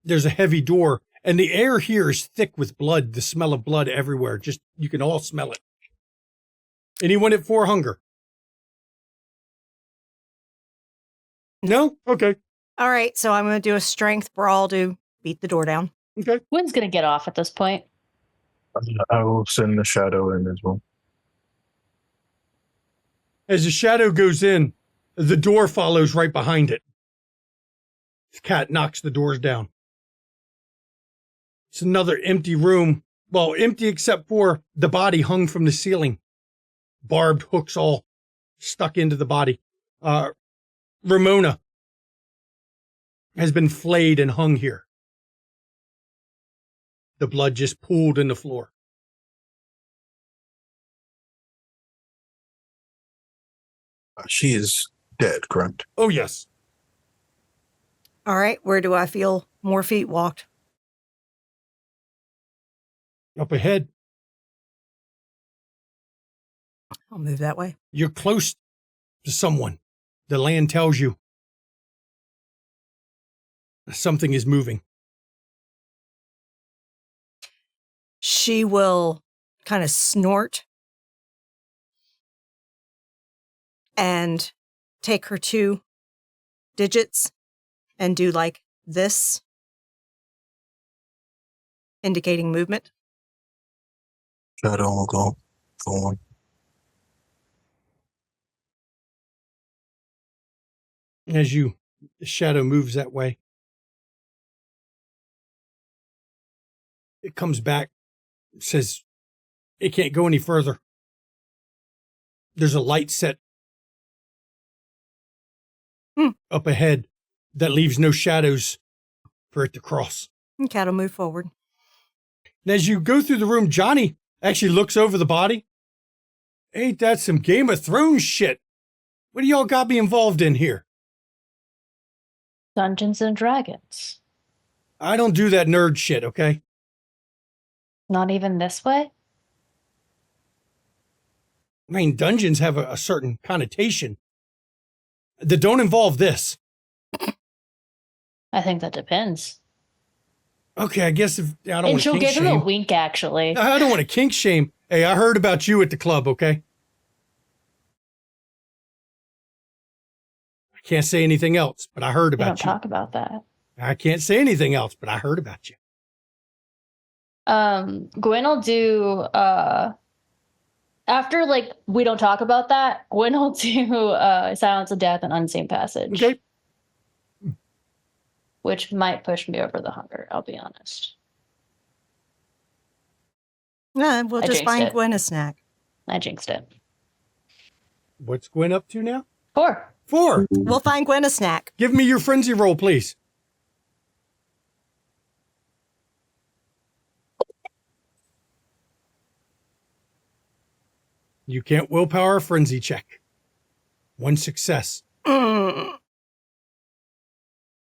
there's a heavy door, and the air here is thick with blood, the smell of blood everywhere. Just, you can all smell it. Anyone at 4 hunger? No? Okay. All right. So I'm going to do a strength brawl to beat the door down. Okay. Wynn's going to get off at this point. I will send the shadow in as well. As the shadow goes in, the door follows right behind it. The cat knocks the doors down. It's another empty room. Well, empty except for the body hung from the ceiling. Barbed hooks all stuck into the body. Ramona has been flayed and hung here. The blood just pooled in the floor. She is dead, correct? Oh, yes. All right. Where do I feel more feet walked? Up ahead. I'll move that way. You're close to someone. The land tells you something is moving. She will kind of snort and take her 2 digits and do like this, indicating movement. Shadow will go forward. As the shadow moves that way, it comes back, says it can't go any further. There's a light set up ahead that leaves no shadows for it to cross. And Cat will move forward. And as you go through the room, Johnny actually looks over the body. Ain't that some Game of Thrones shit? What do y'all got me involved in here? Dungeons and Dragons. I don't do that nerd shit, okay? Not even this way? I mean, dungeons have a certain connotation that don't involve this. I think that depends. Okay, I guess if I don't And want to she'll kink give him a shame. wink, actually. I don't want to kink shame. Hey, I heard about you at the club, okay? I can't say anything else, but I heard We don't about you. talk about that. I can't say anything else, but I heard about you. Gwen will do after like we don't talk about that, Gwen will do Silence of Death and Unseen Passage. Okay. Which might push me over the hunger, I'll be honest. Nah, we'll I just jinxed find it. Gwen a snack. I jinxed it. What's Gwen up to now? 4. 4. We'll find Gwen a snack. Give me your frenzy roll, please. You can't willpower a frenzy check. 1 success. Mm.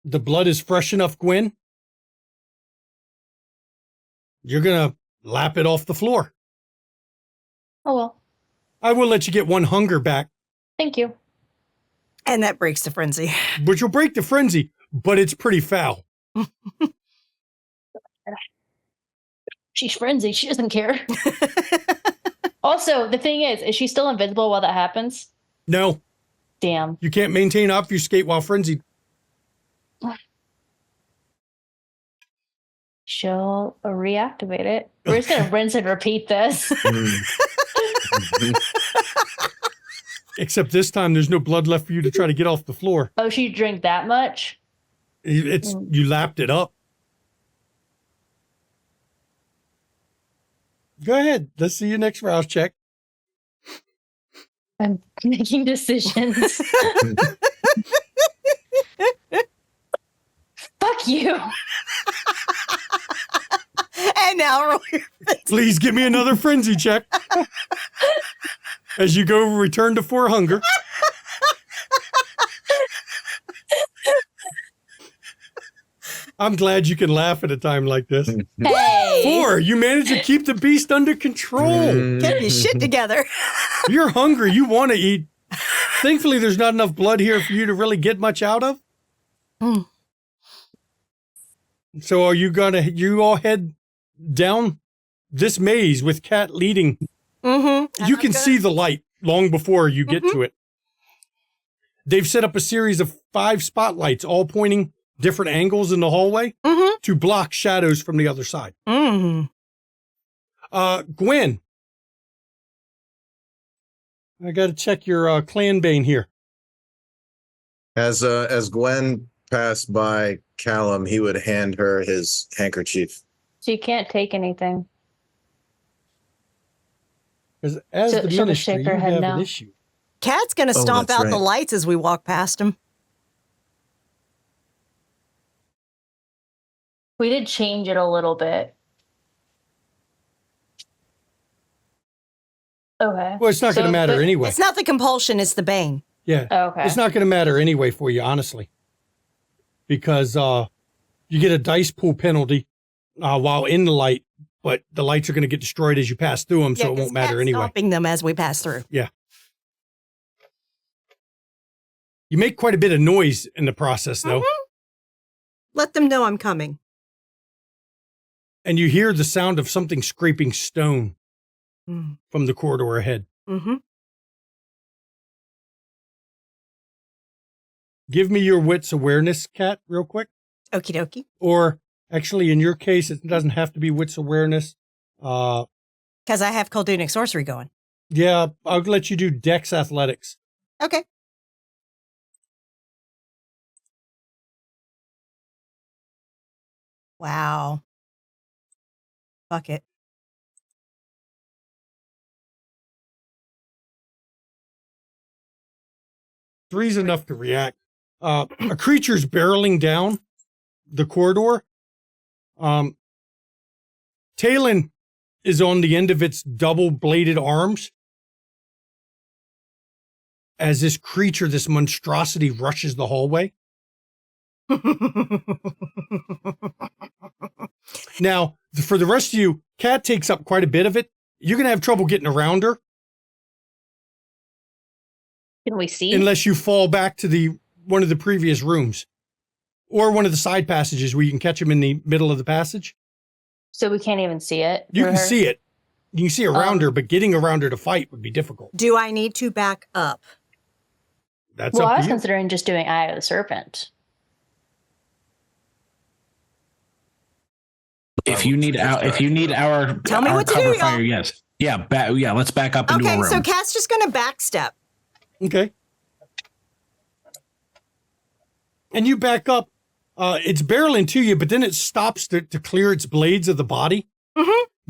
The blood is fresh enough, Gwen. You're going to lap it off the floor. Oh well. I will let you get 1 hunger back, Thank you. And that breaks the frenzy. which will break the frenzy, but it's pretty foul. She's frenzied. She doesn't care. Also, the thing is she still invisible while that happens? No, Damn. you can't maintain obfuscate while frenzied. She'll reactivate it. We're just gonna rinse and repeat this. Except this time, there's no blood left for you to try to get off the floor. Oh, she drank that much? It's you lapped it up. Go ahead. Let's see your next rouse check. I'm making decisions. Fuck you. And now roll your Please give me another frenzy check. As you go return to 4 hunger. I'm glad you can laugh at a time like this. Hey. 4, you managed to keep the beast under control. Get your shit together. You're hungry. You want to eat. Thankfully, there's not enough blood here for you to really get much out of. Mm. So are you all head down this maze with Cat leading? Mm-hmm. You can see the light long before you get to it. They've set up a series of 5 spotlights, all pointing different angles in the hallway to block shadows from the other side. Mm. Gwen, I got to check your clan bane here. As Gwen passed by Callum, he would hand her his handkerchief. So you can't take anything. Because as So the she'll ministry, shake her you head have no. an issue. Cat's gonna stomp that's out the right. lights as we walk past him. We did change it a little bit. Okay. Well, it's not going to So, matter but- anyway. It's not the compulsion, it's the bane. Yeah. Okay. It's not going to matter anyway for you, honestly. Because you get a dice pool penalty while in the light, but the lights are going to get destroyed as you pass through them, so it 'cause won't matter Cat's anyway. stomping them as we pass through. You make quite a bit of noise in the process, though. Let them know I'm coming. And you hear the sound of something scraping stone Mm. from the corridor ahead. Mm-hmm. Give me your wits awareness, Kat, real quick. Okie dokie. Or actually, in your case, it doesn't have to be wits awareness. Because I have Koldunic sorcery going. Yeah, I'll let you do Dex athletics. Okay. Wow. Fuck it. Three's enough to react. A creature's barreling down the corridor. Talon is on the end of its double-bladed arms as this creature, this monstrosity, rushes the hallway. Now, for the rest of you, Kat takes up quite a bit of it. You're going to have trouble getting around her. Can we see? Unless you fall back to one of the previous rooms or one of the side passages where you can catch him in the middle of the passage. So we can't even see it? You can see it. You can see around her, but getting around her to fight would be difficult. Do I need to back up? That's well, up I to was you. considering just doing Eye of the Serpent. If you need our Tell me our what to cover do, fire, y'all. yes. Yeah, let's back up into a Okay, room. so Kat's just going to backstep. Okay. And you back up. It's barreling to you, but then it stops to clear its blades of the body,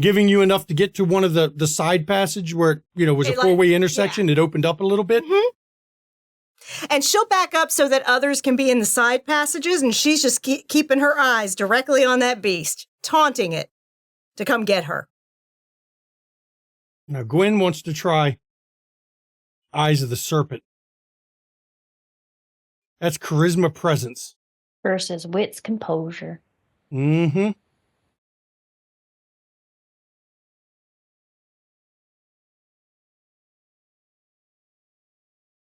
giving you enough to get to one of the side passage where it was a four-way intersection. Yeah. It opened up a little bit. And she'll back up so that others can be in the side passages, and she's just keeping her eyes directly on that beast, taunting it to come get her. Now, Gwen wants to try Eyes of the Serpent. That's charisma presence. Versus wits composure. Mm-hmm.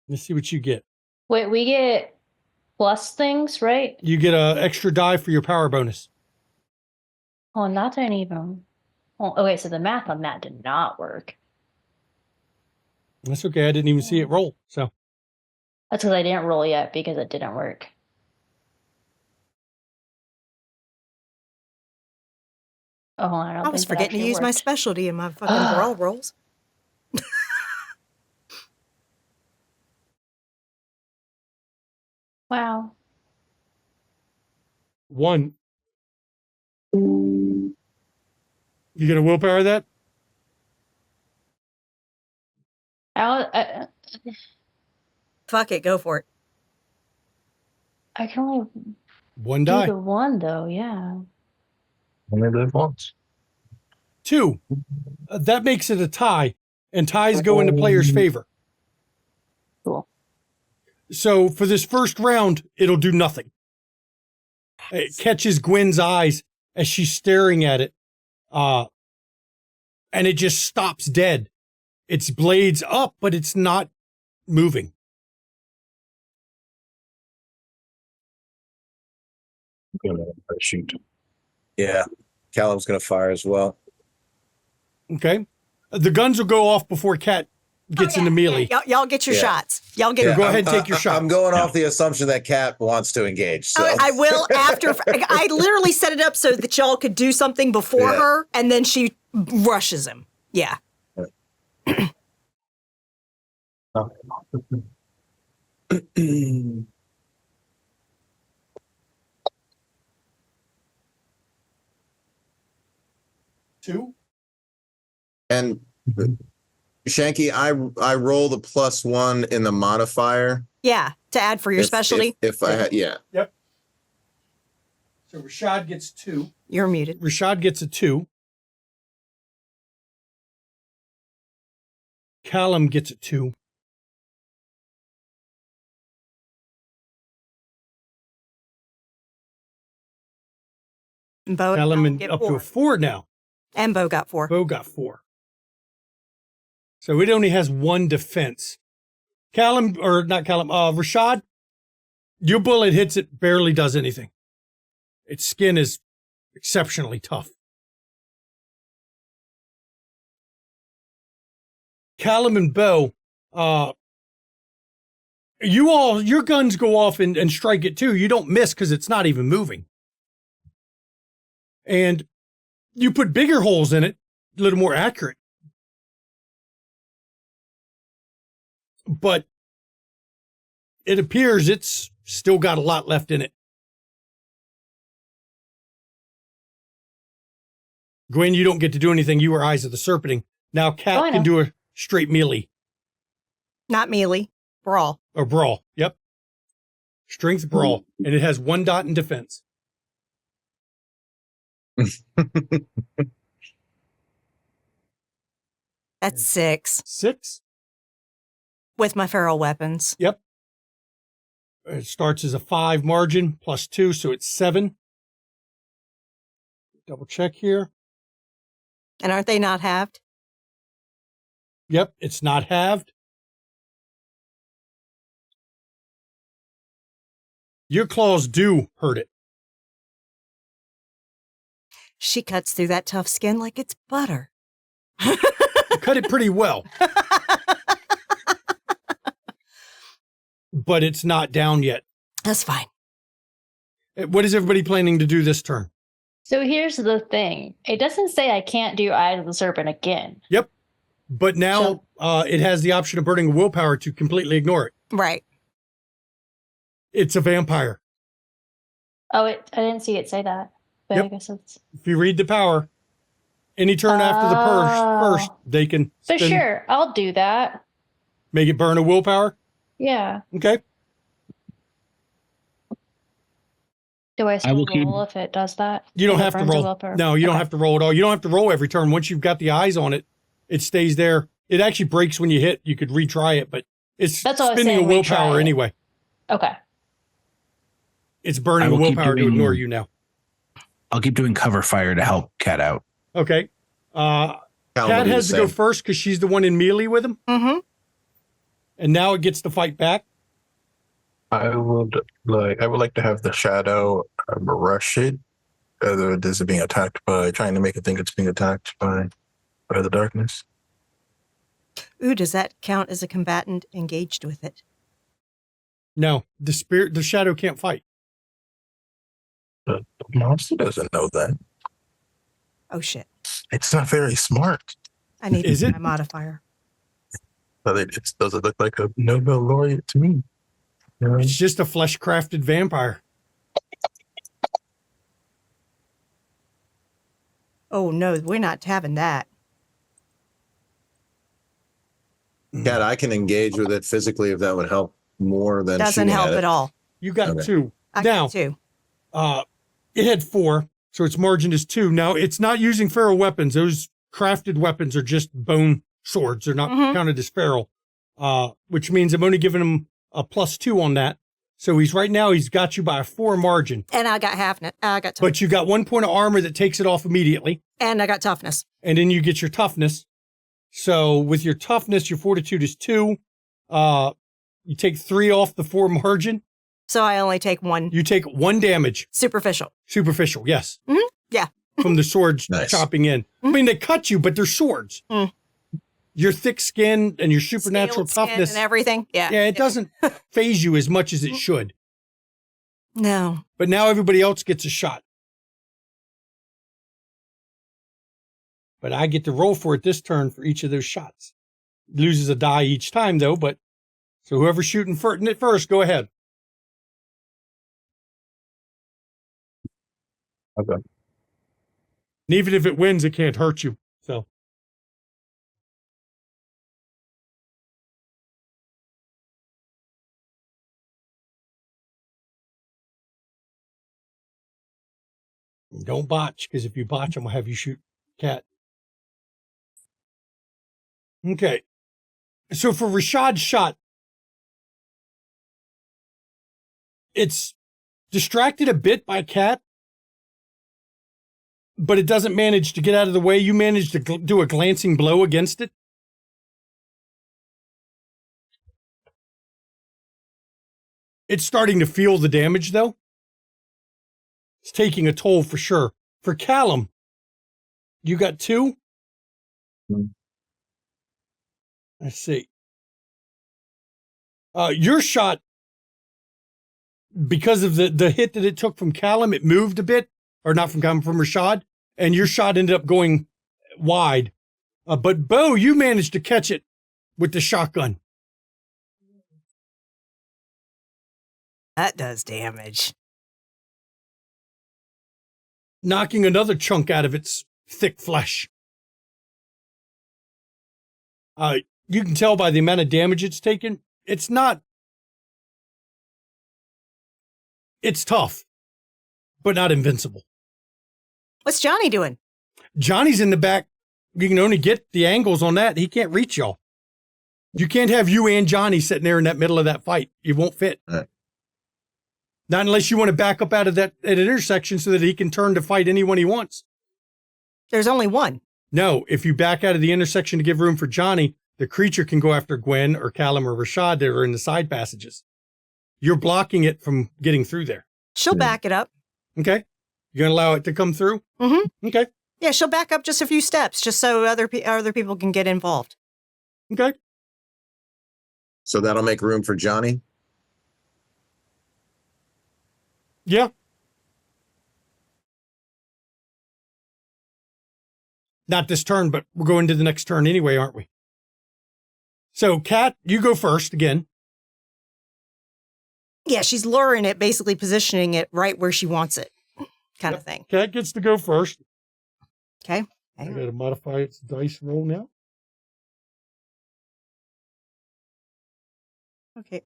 Let's see what you get. Wait, we get plus things, right? You get an extra die for your power bonus. Oh, not even. Oh, okay, so the math on that did not work. That's okay. I didn't even see it roll. So That's because I didn't roll yet because it didn't work. Oh, I was forgetting to use my specialty in my fucking brawl rolls. Wow. 1. You gonna willpower that? Fuck it, go for it. I can only 1 do die. the one though, yeah. Only live once. 2. That makes it a tie, and ties go into player's favor. Cool. So for this first round, it'll do nothing. It catches Gwen's eyes as she's staring at it, and it just stops dead. Its blades up, but it's not moving. Shoot. Yeah. Callum's going to fire as well. Okay. The guns will go off before Kat gets into melee. Y'all get your shots. Y'all get. Go ahead and take your shots. I'm going off the assumption that Kat wants to engage. So. I will after. I literally set it up so that y'all could do something before her, and then she rushes him. Yeah. Two. And Shanky, I roll the +1 in the modifier. Yeah, to add for your specialty. If I had, yeah. Yep. So Rashad gets 2. You're muted. Rashad gets a 2. Callum gets a 2. Bo Callum get up 4. to a 4 now. And Bo got 4. Bo got 4. So it only has 1 defense. Rashad, your bullet hits it, barely does anything. Its skin is exceptionally tough. Callum and Bo, Your guns go off and strike it too. You don't miss because it's not even moving. And you put bigger holes in it, a little more accurate. But it appears it's still got a lot left in it. Gwen, you don't get to do anything. You are Eyes of the Serpenting. Now, Cat can do a straight melee. Not melee. Brawl. Or brawl. Yep. Strength brawl. And it has 1 dot in defense. That's 6. 6? With my feral weapons. Yep. It starts as a 5 margin plus 2, so it's 7. Double check here. And aren't they not halved? Yep, it's not halved. Your claws do hurt it. She cuts through that tough skin like it's butter. You cut it pretty well. But it's not down yet. That's fine. What is everybody planning to do this turn? So here's the thing. It doesn't say I can't do Eye of the Serpent again. Yep. But now it has the option of burning willpower to completely ignore it. Right. It's a vampire. Oh, I didn't see it say that. But Yep. I guess it's... If you read the power, any turn after the first, they can So sure, I'll do that. make it burn a willpower. Yeah. Okay. Do I I still will keep- roll if it does that? You don't If it have to burns a roll. willpower? No, you don't Okay. have to roll at all. You don't have to roll every turn. Once you've got the eyes on it, it stays there. It actually breaks when you hit. You could retry it, but it's That's all I was spending a saying, willpower retry it. anyway. Okay. It's burning I a will keep willpower to doing- ignore you now. I'll keep doing cover fire to help Cat out. Okay. Callum Cat will do has the to go same. first because she's the one in melee with him, Mm-hmm. and now it gets to fight back. I would like to have the shadow rush it. This is being attacked by trying to make it think it's being attacked by the darkness. Ooh, does that count as a combatant engaged with it? No, the shadow can't fight. The monster doesn't know that. Oh, shit. It's not very smart. I need Is it? my modifier. But it doesn't look like a Nobel laureate to me. You know? It's just a flesh-crafted vampire. Oh, no, we're not having that. Cat, I can engage with it physically if that would help more than Doesn't shooting help at it. at all. You got Okay. 2. I Now, got 2. It had 4, so its margin is 2. Now, it's not using feral weapons. Those crafted weapons are just bone swords. They're not Mhm. counted as feral, which means I'm only giving him a +2 on that. So he's got you by a 4 margin. And I got I got toughness. But you got 1 point of armor that takes it off immediately, And I got toughness. and then you get your toughness. So with your toughness, your fortitude is 2. You take 3 off the 4 margin. So I only take 1 You take 1 damage. superficial. Superficial, yes. Mhm, yeah. From the swords Nice. chopping in. I mean, they cut you, but they're swords. Mm. Your thick skin and your supernatural Scaled skin toughness. and everything. Yeah. Yeah, it doesn't phase you as much as it should. No. But now everybody else gets a shot. But I get to roll for it this turn for each of those shots. Loses a die each time, though, but so whoever's shooting it first, go ahead. Okay. And even if it wins, it can't hurt you. So don't botch, because if you botch, I'm gonna have you shoot Cat. Okay. So for Rashad's shot, it's distracted a bit by Cat, but it doesn't manage to get out of the way. You manage to do a glancing blow against it. It's starting to feel the damage, though. It's taking a toll for sure. For Callum, you got 2? Hmm. Let's see. Your shot, because of the hit that it took from Callum, it moved a bit, or not from Callum, from Rashad, and your shot ended up going wide. But Bo, you managed to catch it with the shotgun. That does damage. Knocking another chunk out of its thick flesh. You can tell by the amount of damage it's taken, it's tough, but not invincible. What's Johnny doing? Johnny's in the back. You can only get the angles on that. He can't reach y'all. You can't have you and Johnny sitting there in that middle of that fight. It won't fit. Right. Not unless you want to back up out of that at an intersection so that he can turn to fight anyone he wants. There's only one. No, if you back out of the intersection to give room for Johnny, the creature can go after Gwen or Callum or Rashad that are in the side passages. You're blocking it from getting through there. She'll back it up. Okay? You're going to allow it to come through? Mm-hmm. Okay. Yeah, she'll back up just a few steps, just so other people can get involved. Okay. So that'll make room for Johnny. Yeah. Not this turn, but we're going to the next turn anyway, aren't we? So, Kat, you go first again. Yeah, she's luring it, basically positioning it right where she wants it, kind of thing. Kat gets to go first. Okay. I got to modify its dice roll now. Okay.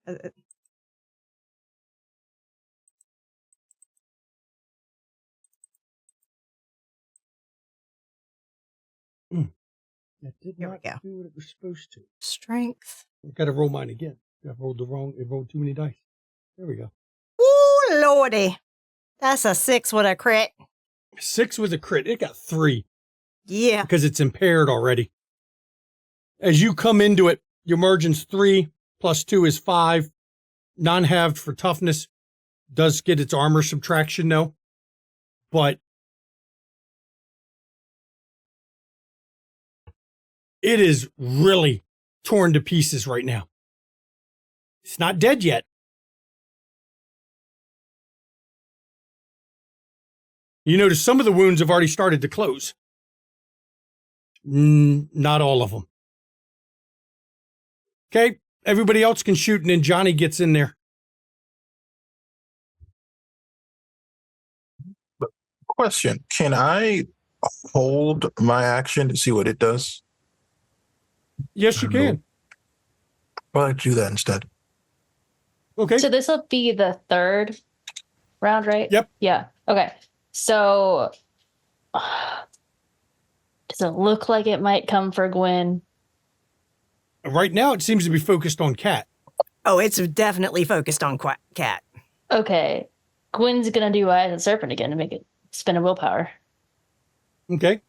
That did Here not we go. do what it was supposed to. Strength. I've got to roll mine again. I rolled it rolled too many dice. There we go. Ooh, lordy. That's a 6 with a crit. 6 with a crit. It got 3 Yeah. because it's impaired already. As you come into it, your margin's 3 plus 2 is 5. Non-halved for toughness. Does get its armor subtraction, though. But it is really torn to pieces right now. It's not dead yet. You notice some of the wounds have already started to close. Not all of them. Okay, everybody else can shoot, and then Johnny gets in there. Question: can I hold my action to see what it does? Yes, you can. Well, I'll do that instead. Okay. So this will be the third round, right? Yep. Yeah. Okay. So does it look like it might come for Gwen? Right now, it seems to be focused on Kat. Oh, it's definitely focused on Cat. Okay. Gwen's gonna do Eyes and Serpent again to make it spin a willpower. Okay.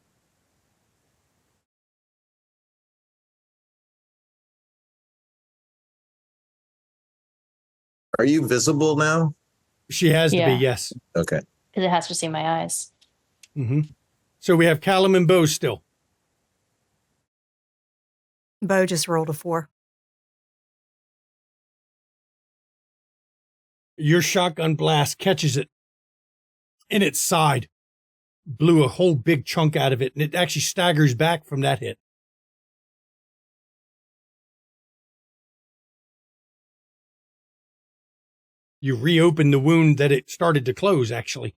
Are you visible now? She has to be, Yeah. yes. Okay. Because it has to see my eyes. Mm-hmm. So we have Callum and Bo still. Bo just rolled a 4. Your shotgun blast catches it in its side. Blew a whole big chunk out of it, and it actually staggers back from that hit. You reopen the wound that it started to close, actually.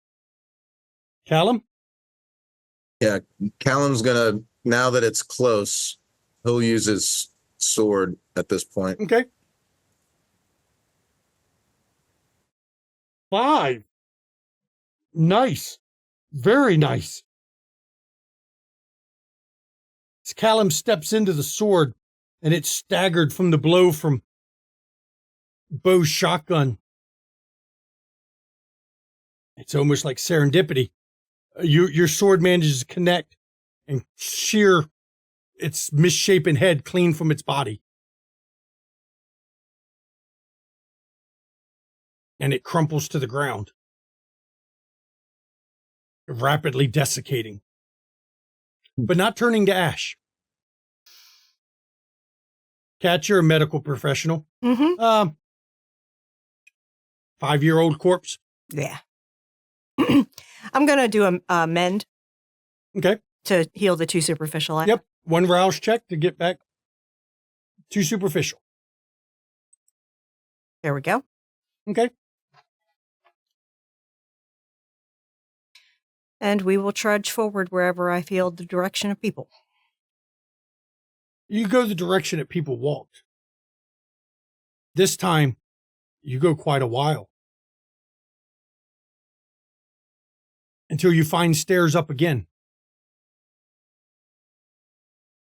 Callum? Yeah, Callum's gonna, now that it's close, he'll use his sword at this point. Okay. 5. Nice. Very nice. As Callum steps into the sword, and it's staggered from the blow from Bo's shotgun. It's almost like serendipity. Your sword manages to connect and shear its misshapen head clean from its body. And it crumples to the ground, rapidly desiccating, but not turning to ash. Kat, you're a medical professional. Mm-hmm. 5-year-old corpse. Yeah. I'm going to do a mend Okay. to heal the 2 superficial. Yep. 1 rouse check to get back 2 superficial. There we go. Okay. And we will trudge forward wherever I feel the direction of people. You go the direction that people walked. This time, you go quite a while. Until you find stairs up again.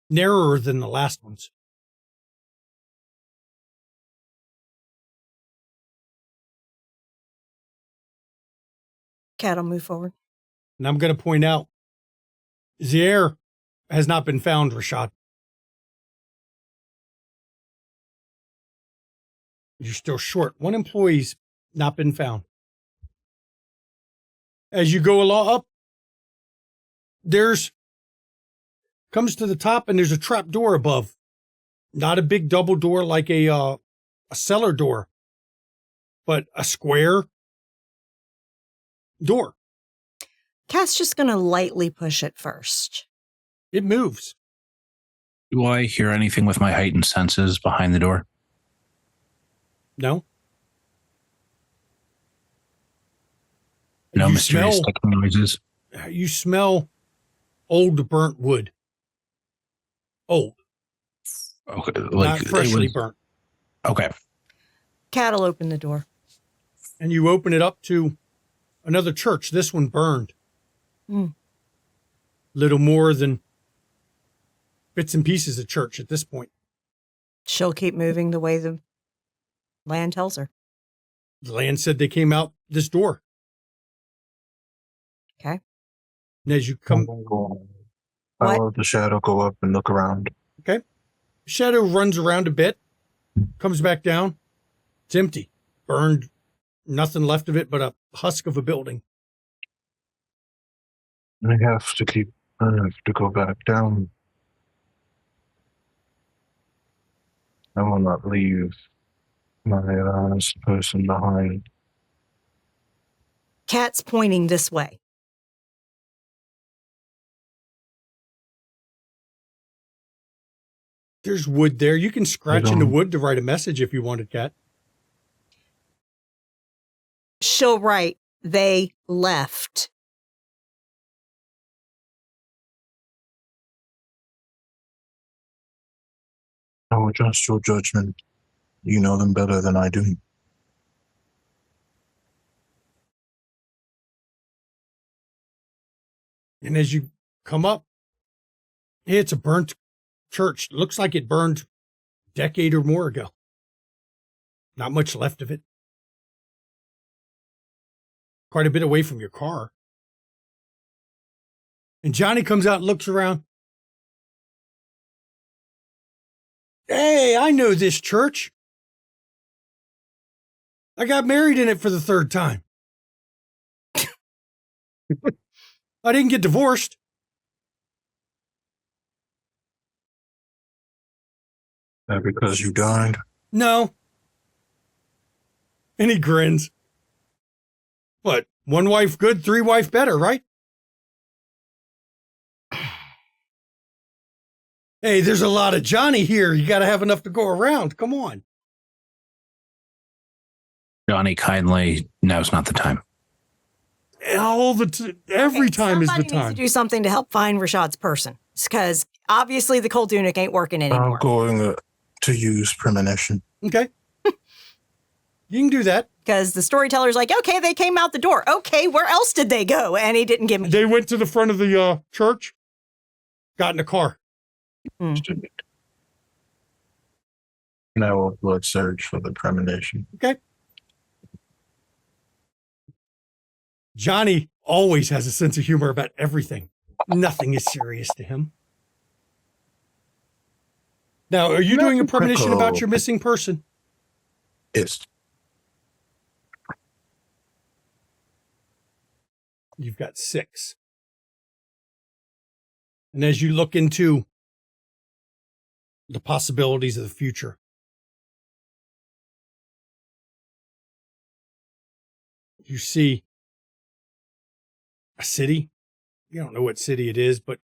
Narrower than the last ones. Cat will move forward. And I'm going to point out, the heir has not been found, Rashad. You're still short. 1 employee's not been found. As you go along up, comes to the top and there's a trap door above. Not a big double door like a cellar door, but a square door. Cat's just going to lightly push it first. It moves. Do I hear anything with my heightened senses behind the door? No. No You mysterious smell- ticking noises? You smell old burnt wood. Old, Okay, not freshly burnt. Okay. Cat will open the door. And you open it up to another church. This one burned. Mm. Little more than bits and pieces of church at this point. She'll keep moving the way the land tells her. The land said they came out this door. Okay. And as you come, What? I'll let the shadow go up and look around. shadow runs around a bit, comes back down. It's empty. Burned. Nothing left of it but a husk of a building. I have to go back down. I will not leave my person behind. Cat's pointing this way. There's wood there. You can scratch in the wood to write a message if you wanted, Kat. She'll write, they left. I will trust your judgment. You know them better than I do. And as you come up, it's a burnt church. Looks like it burned a decade or more ago. Not much left of it. Quite a bit away from your car. And Johnny comes out and looks around. Hey, I know this church. I got married in it for the 3rd time. I didn't get divorced. That because you died? No. And he grins. What? 1 wife good, 3 wife better, right? Hey, there's a lot of Johnny here. You got to have enough to go around. Come on. Johnny, kindly, now's not the time. Every time is the Somebody needs time. to do something to help find Rashad's person. Because obviously the cold tunic ain't working I'm anymore. going to use premonition. Okay. You can do that. Because the storyteller's like, okay, they came out the door. Okay, where else did they go? And he didn't give me. They went to the front of the church, got in a car. Mm. And I will blood surge for the premonition. Okay. Johnny always has a sense of humor about everything. Nothing is serious to him. Now, are you doing a premonition about your missing person? Yes. You've got 6. And as you look into the possibilities of the future. You see a city. You don't know what city it is, but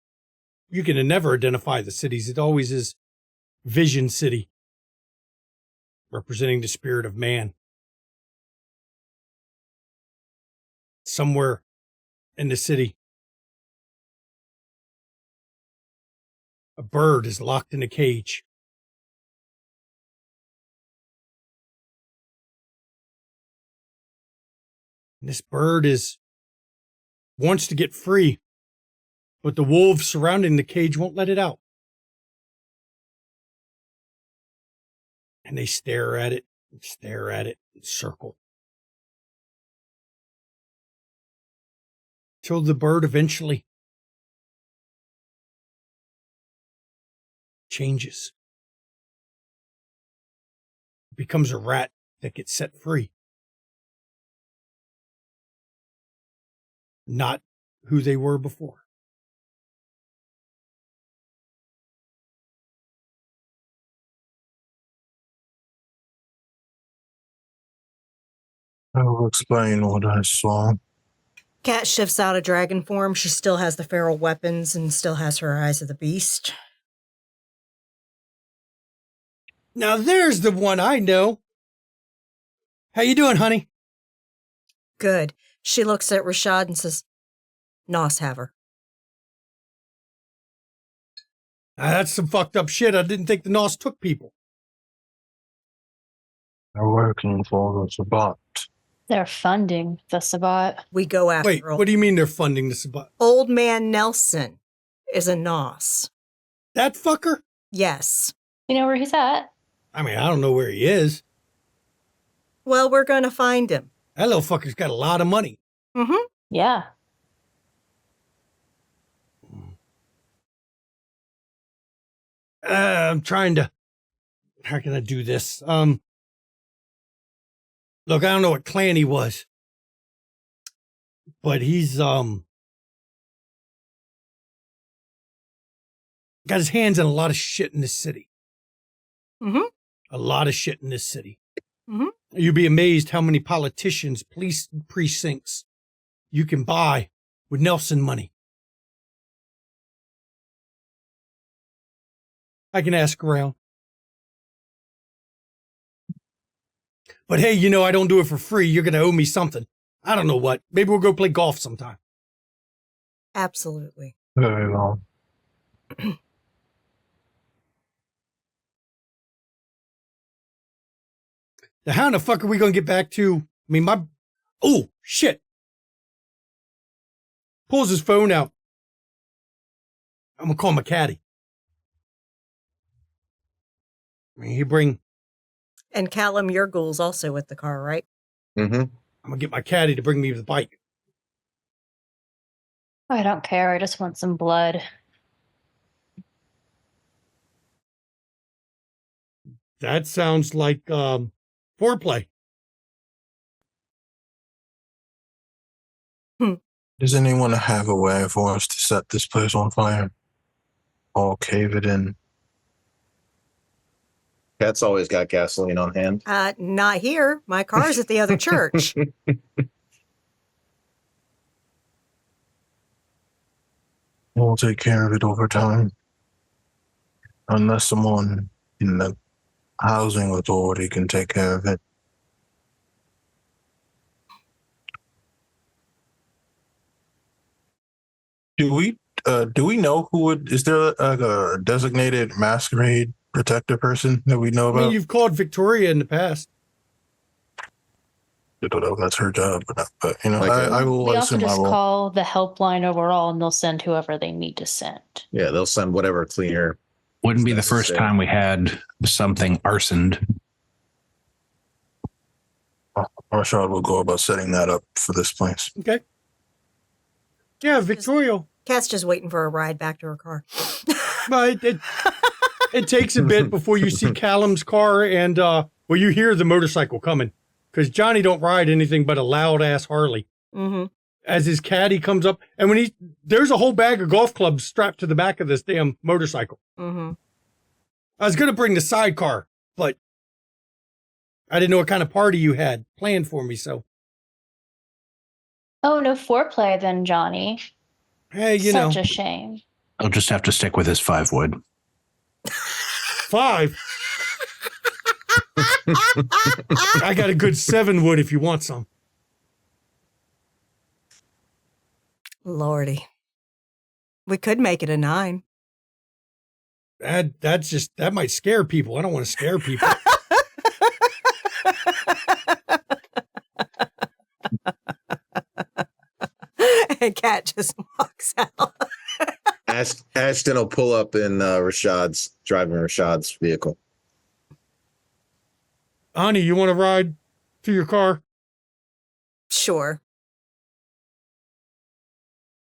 you can never identify the cities. It always is Vision City, representing the spirit of man. Somewhere in the city, a bird is locked in a cage. And this bird wants to get free, but the wolves surrounding the cage won't let it out. And they stare at it and circle. Till the bird eventually changes. It becomes a rat that gets set free. Not who they were before. I will explain what I saw. Cat shifts out of dragon form. She still has the feral weapons and still has her eyes of the beast. Now there's the one I know. How you doing, honey? Good. She looks at Rashad and says, Nos have her. Now, that's some fucked up shit. I didn't think the Nos took people. They're working for the Sabbat. They're funding the Sabbat. We go after Wait, what do you mean they're funding the Sabbat? Old Man Nelson is a Nos. That fucker? Yes. You know where he's at? I mean, I don't know where he is. Well, we're going to find him. That little fucker's got a lot of money. Mm-hmm. Yeah. I'm trying to... How can I do this? Look, I don't know what clan he was. But he's, got his hands in a lot of shit in this city. Mm-hmm. A lot of shit in this city. Mm-hmm. You'd be amazed how many politicians, police precincts you can buy with Nelson money. I can ask around. But hey, you know, I don't do it for free. You're going to owe me something. I don't know what. Maybe we'll go play golf sometime. Absolutely. Very well. Now, how in the fuck are we going to get back to... I mean, oh, shit. Pulls his phone out. I'm going to call my caddy. I mean, he bring... And Callum, your ghoul's also with the car, right? Mm-hmm. I'm going to get my caddy to bring me the bike. I don't care. I just want some blood. That sounds like foreplay. Does anyone have a way for us to set this place on fire? Or cave it in? Cat's always got gasoline on hand. Not here. My car's at the other church. We'll take care of it over time. Unless someone in the housing authority can take care of it. Do we know who is there a designated Masquerade protector person that we know I about? mean, you've called Victoria in the past. I don't know if that's her job or not, but you know, Like I will We also assume I just will. call the helpline overall and they'll send whoever they need to send. Yeah, they'll send whatever cleaner. Wouldn't be the first necessary. time we had something arsoned. Rashad will go about setting that up for this place. Okay. Yeah, Victoria. Cat's just waiting for a ride back to her car. But it takes a bit before you see Callum's car and, you hear the motorcycle coming. Because Johnny don't ride anything but a loud-ass Harley. Mm-hmm. As his caddy comes up, and there's a whole bag of golf clubs strapped to the back of this damn motorcycle. Mm-hmm. I was going to bring the sidecar, but I didn't know what kind of party you had planned for me, so. Oh, no foreplay then, Johnny. Hey, Such a shame. I'll just have to stick with his 5 wood. 5? I got a good 7 wood if you want some. Lordy. We could make it a 9. That might scare people. I don't want to scare people. And Cat just walks out. Ashton will pull up in driving Rashad's vehicle. Honey, you want to ride to your car? Sure.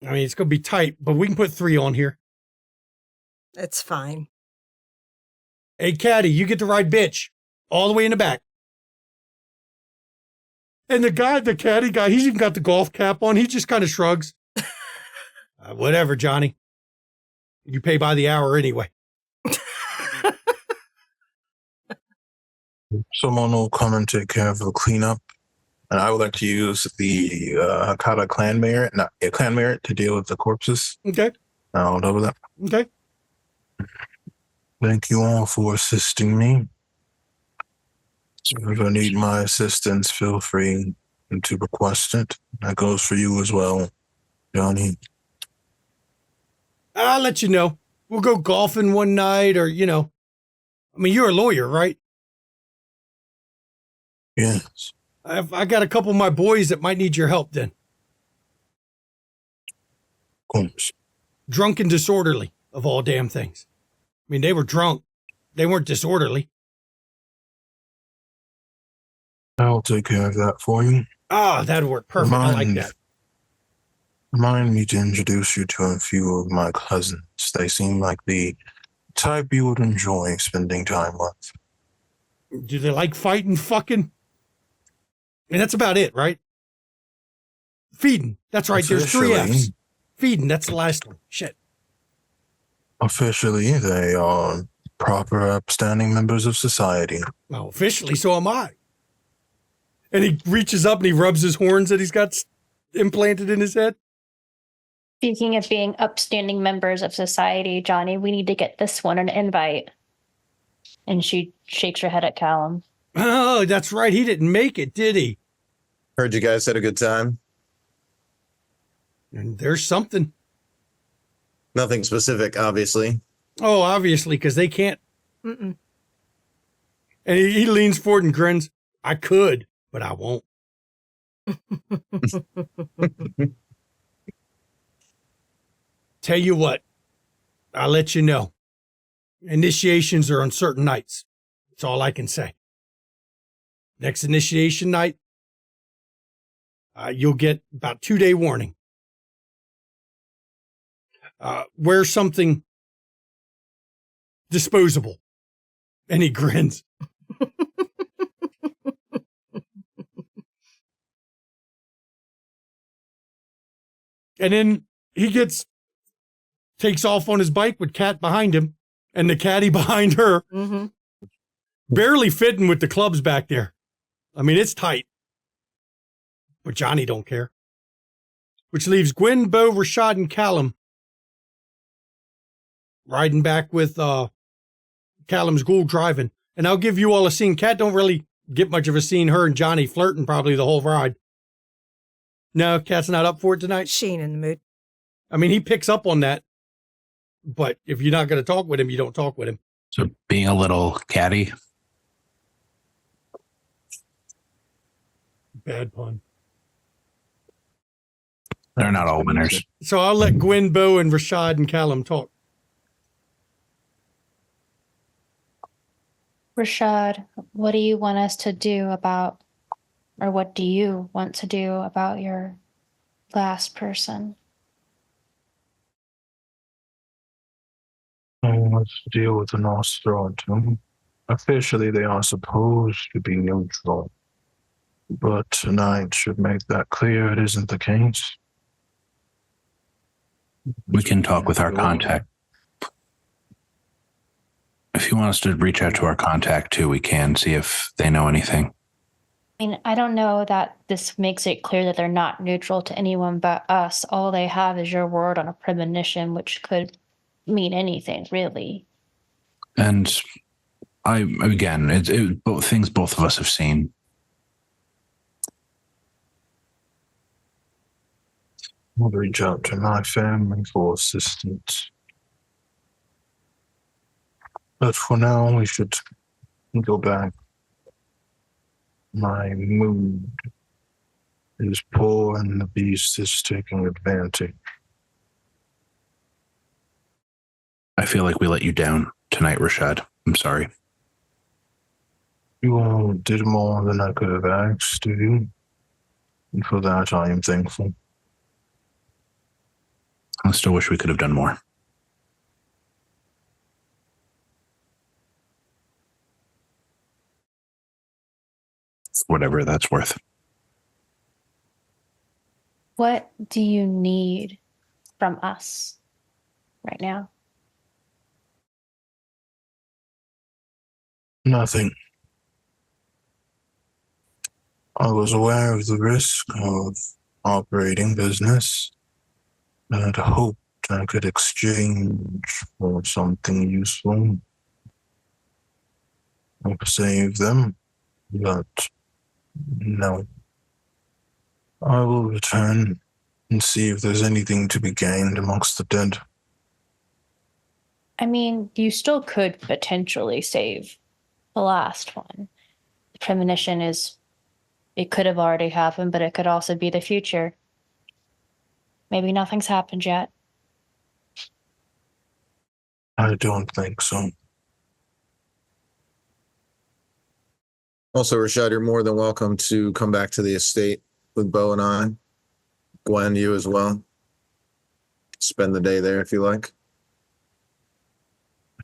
I mean, it's going to be tight, but we can put 3 on here. It's fine. Hey, Caddy, you get to ride bitch all the way in the back. And the caddy guy, he's even got the golf cap on. He just kind of shrugs. Whatever, Johnny. You pay by the hour anyway. Someone will come and take care of the cleanup. And I would like to use the Hakata clan merit to deal with the corpses. Okay. I'll double that. Okay. Thank you all for assisting me. If I need my assistance, feel free to request it. That goes for you as well, Johnny. I'll let you know. We'll go golfing one night or, I mean, you're a lawyer, right? Yes. I got a couple of my boys that might need your help then. Of course. Drunk and disorderly, of all damn things. I mean, they were drunk. They weren't disorderly. I'll take care of that for you. Ah, that'd work perfect. I like that. Remind me to introduce you to a few of my cousins. They seem like the type you would enjoy spending time with. Do they like fighting, fucking? And that's about it, right? Feeding. That's right. There's 3 F's. Feeding. That's the last one. Shit. Officially, they are proper, upstanding members of society. Well, officially, so am I. And he reaches up and he rubs his horns that he's got implanted in his head. Speaking of being upstanding members of society, Johnny, we need to get this one an invite. And she shakes her head at Callum. Oh, that's right. He didn't make it, did he? Heard you guys had a good time. And there's something. Nothing specific, obviously. Oh, obviously, because they can't. Mm-mm. And he leans forward and grins. I could, but I won't. Tell you what, I'll let you know. Initiations are on certain nights. That's all I can say. Next initiation night, you'll get about 2-day warning. Wear something disposable. And he grins. And then he takes off on his bike with Cat behind him and the caddy behind her. Mm-hmm. Barely fitting with the clubs back there. I mean, it's tight. But Johnny don't care. Which leaves Gwen, Bo, Rashad, and Callum riding back with Callum's ghoul driving. And I'll give you all a scene. Cat don't really get much of a scene. Her and Johnny flirting probably the whole ride. No, Cat's not up for it tonight. She ain't in the mood. I mean, he picks up on that. But if you're not going to talk with him, you don't talk with him. So being a little catty. Bad pun. They're not all winners. So I'll let Gwen, Bo, and Rashad and Callum talk. Rashad, what do you want us to do about, or what do you want to do about your last person? Let's deal with the Nostrotum. Officially, they are supposed to be neutral. But tonight should make that clear it isn't the case. We can talk with our contact. If you want us to reach out to our contact too, we can see if they know anything. I mean, I don't know that this makes it clear that they're not neutral to anyone but us. All they have is your word on a premonition, which could mean anything, really. And both things both of us have seen. I'll reach out to my family for assistance. But for now, we should go back. My mood is poor and the beast is taking advantage. I feel like we let you down tonight, Rashad. I'm sorry. You all did more than I could have asked of you, and for that I am thankful. I still wish we could have done more. Whatever that's worth. What do you need from us right now? Nothing. I was aware of the risk of operating business, and I hoped I could exchange for something useful. Or save them, but no. I will return and see if there's anything to be gained amongst the dead. I mean, you still could potentially save the last one. The premonition it could have already happened, but it could also be the future. Maybe nothing's happened yet. I don't think so. Also, Rashad, you're more than welcome to come back to the estate with Bo and I. Gwen, you as well. Spend the day there if you like.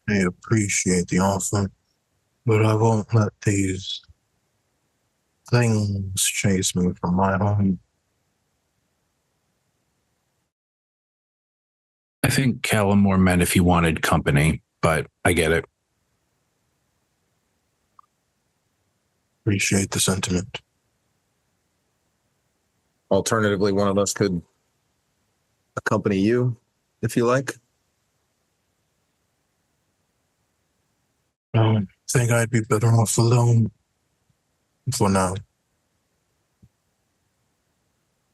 I appreciate the offer, but I won't let these things chase me from my home. I think Callum more meant if you wanted company, but I get it. Appreciate the sentiment. Alternatively, one of us could accompany you if you like. I think I'd be better off alone for now.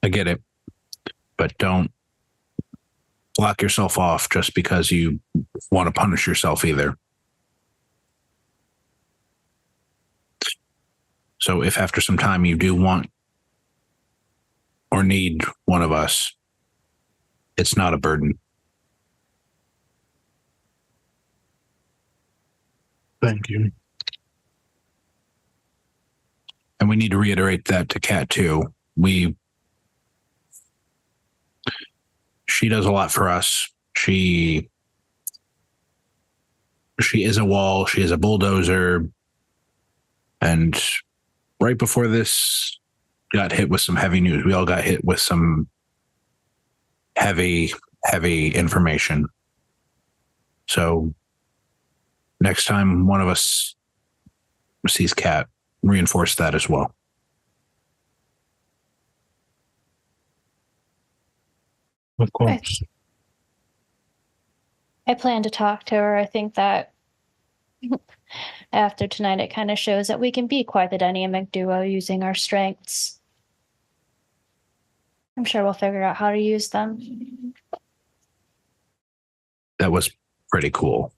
I get it. But don't block yourself off just because you want to punish yourself either. So if after some time you do want or need one of us, it's not a burden. Thank you. And we need to reiterate that to Kat too. She does a lot for us. She is a wall. She is a bulldozer. And right before this got hit with some heavy news, we all got hit with some heavy information. So next time one of us sees Kat, reinforce that as well. Of course. I plan to talk to her. I think that after tonight, it kind of shows that we can be quite the dynamic duo using our strengths. I'm sure we'll figure out how to use them. That was pretty cool.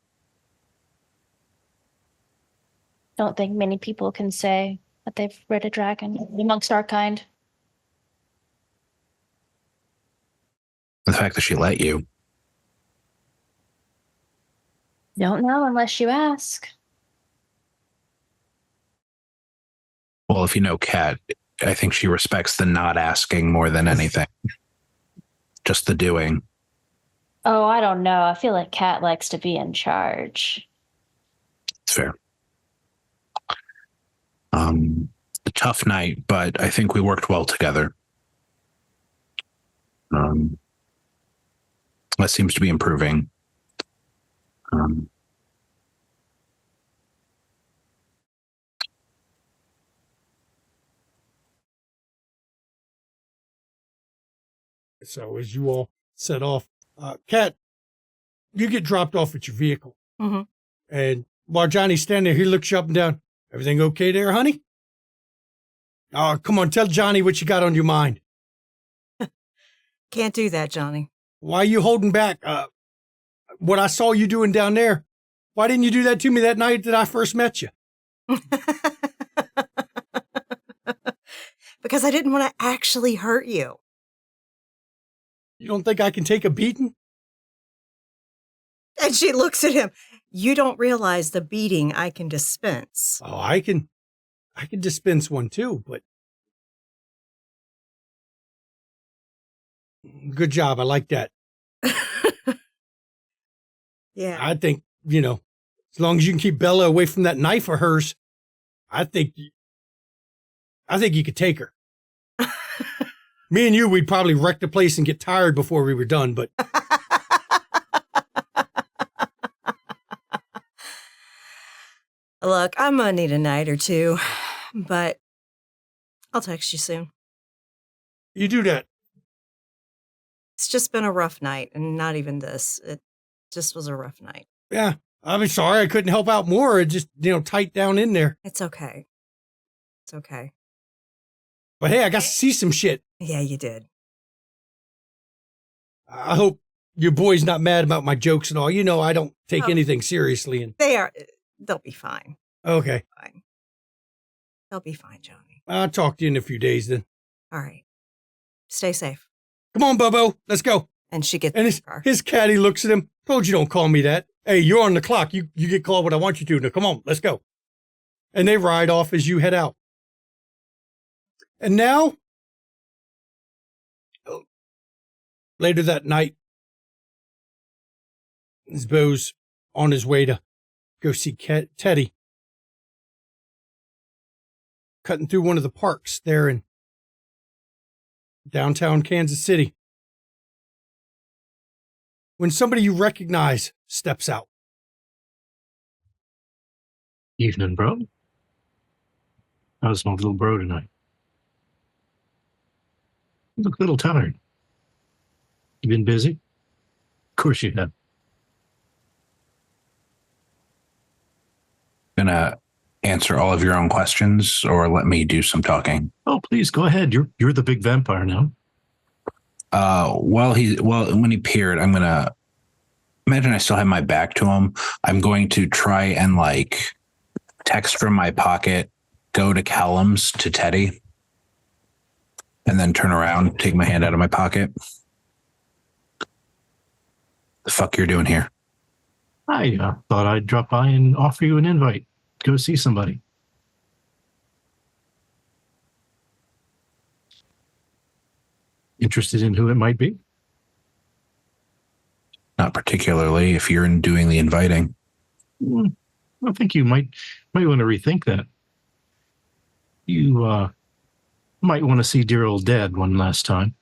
Don't think many people can say that they've rid a dragon amongst our kind. The fact that she let you. Don't know unless you ask. Well, if you know Kat, I think she respects the not asking more than anything. Just the doing. Oh, I don't know. I feel like Kat likes to be in charge. It's fair. A tough night, but I think we worked well together. That seems to be improving. So as you all set off, Kat, you get dropped off at your vehicle. Mm-hmm. And while Johnny's standing there, he looks you up and down. Everything okay there, honey? Oh, come on, tell Johnny what you got on your mind. Can't do that, Johnny. Why are you holding back? What I saw you doing down there, why didn't you do that to me that night that I first met you? Because I didn't want to actually hurt you. You don't think I can take a beating? And she looks at him. You don't realize the beating I can dispense. Oh, I can dispense one too, but good job. I like that. Yeah. I think, as long as you can keep Bella away from that knife of hers, I think you could take her. Me and you, we'd probably wreck the place and get tired before we were done, but Look, I'm going to need a night or two, but I'll text you soon. you do that. It's just been a rough night, and not even this. It just was a rough night. Yeah. I'm sorry I couldn't help out more. It just, tight down in there. It's okay. It's okay. But hey, I got to see some shit. Yeah, you did. I hope your boy's not mad about my jokes and all. I don't take Oh. anything seriously. And They'll be fine. okay. Fine. They'll be fine, Johnny. I'll talk to you in a few days then. All right. Stay safe. Come on, Bobo. Let's go. And she gets And in the car. his caddy looks at him. Told you don't call me that. Hey, you're on the clock. You get called when I want you to. Now, come on, let's go. And they ride off as you head out. And now, later that night, as Bo's on his way to go see Teddy, cutting through one of the parks there in downtown Kansas City, when somebody you recognize steps out. Evening, bro. How's my little bro tonight? You look a little tired. You been busy? Of course you have. Gonna answer all of your own questions or let me do some talking? Oh, please go ahead. You're the big vampire now. When he peered, I'm gonna imagine I still have my back to him. I'm going to try and text from my pocket, go to Callum's to Teddy, and then turn around, take my hand out of my pocket. The fuck you're doing here? I thought I'd drop by and offer you an invite. Go see somebody. Interested in who it might be? Not particularly, if you're doing the inviting. I think you might want to rethink that. You might want to see dear old dad one last time.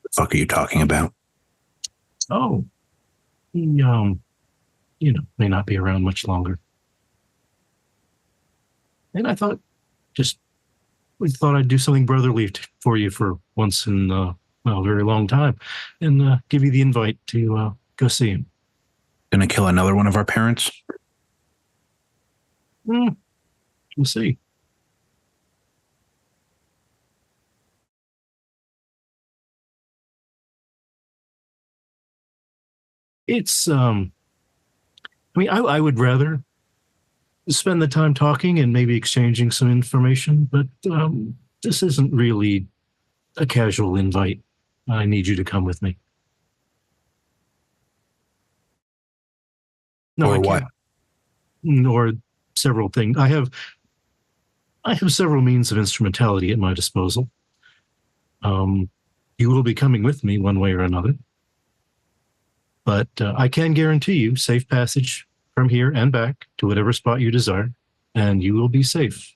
The fuck are you talking about? Oh, he, may not be around much longer. And I thought, we thought I'd do something brotherly for you for once in, a very long time, and give you the invite to go see him. Gonna kill another one of our parents? We'll see. It's, I would rather spend the time talking and maybe exchanging some information, but this isn't really a casual invite. I need you to come with me. No, Or I what? can't. Or several things. I have several means of instrumentality at my disposal. You will be coming with me one way or another. But I can guarantee you safe passage from here and back to whatever spot you desire, and you will be safe.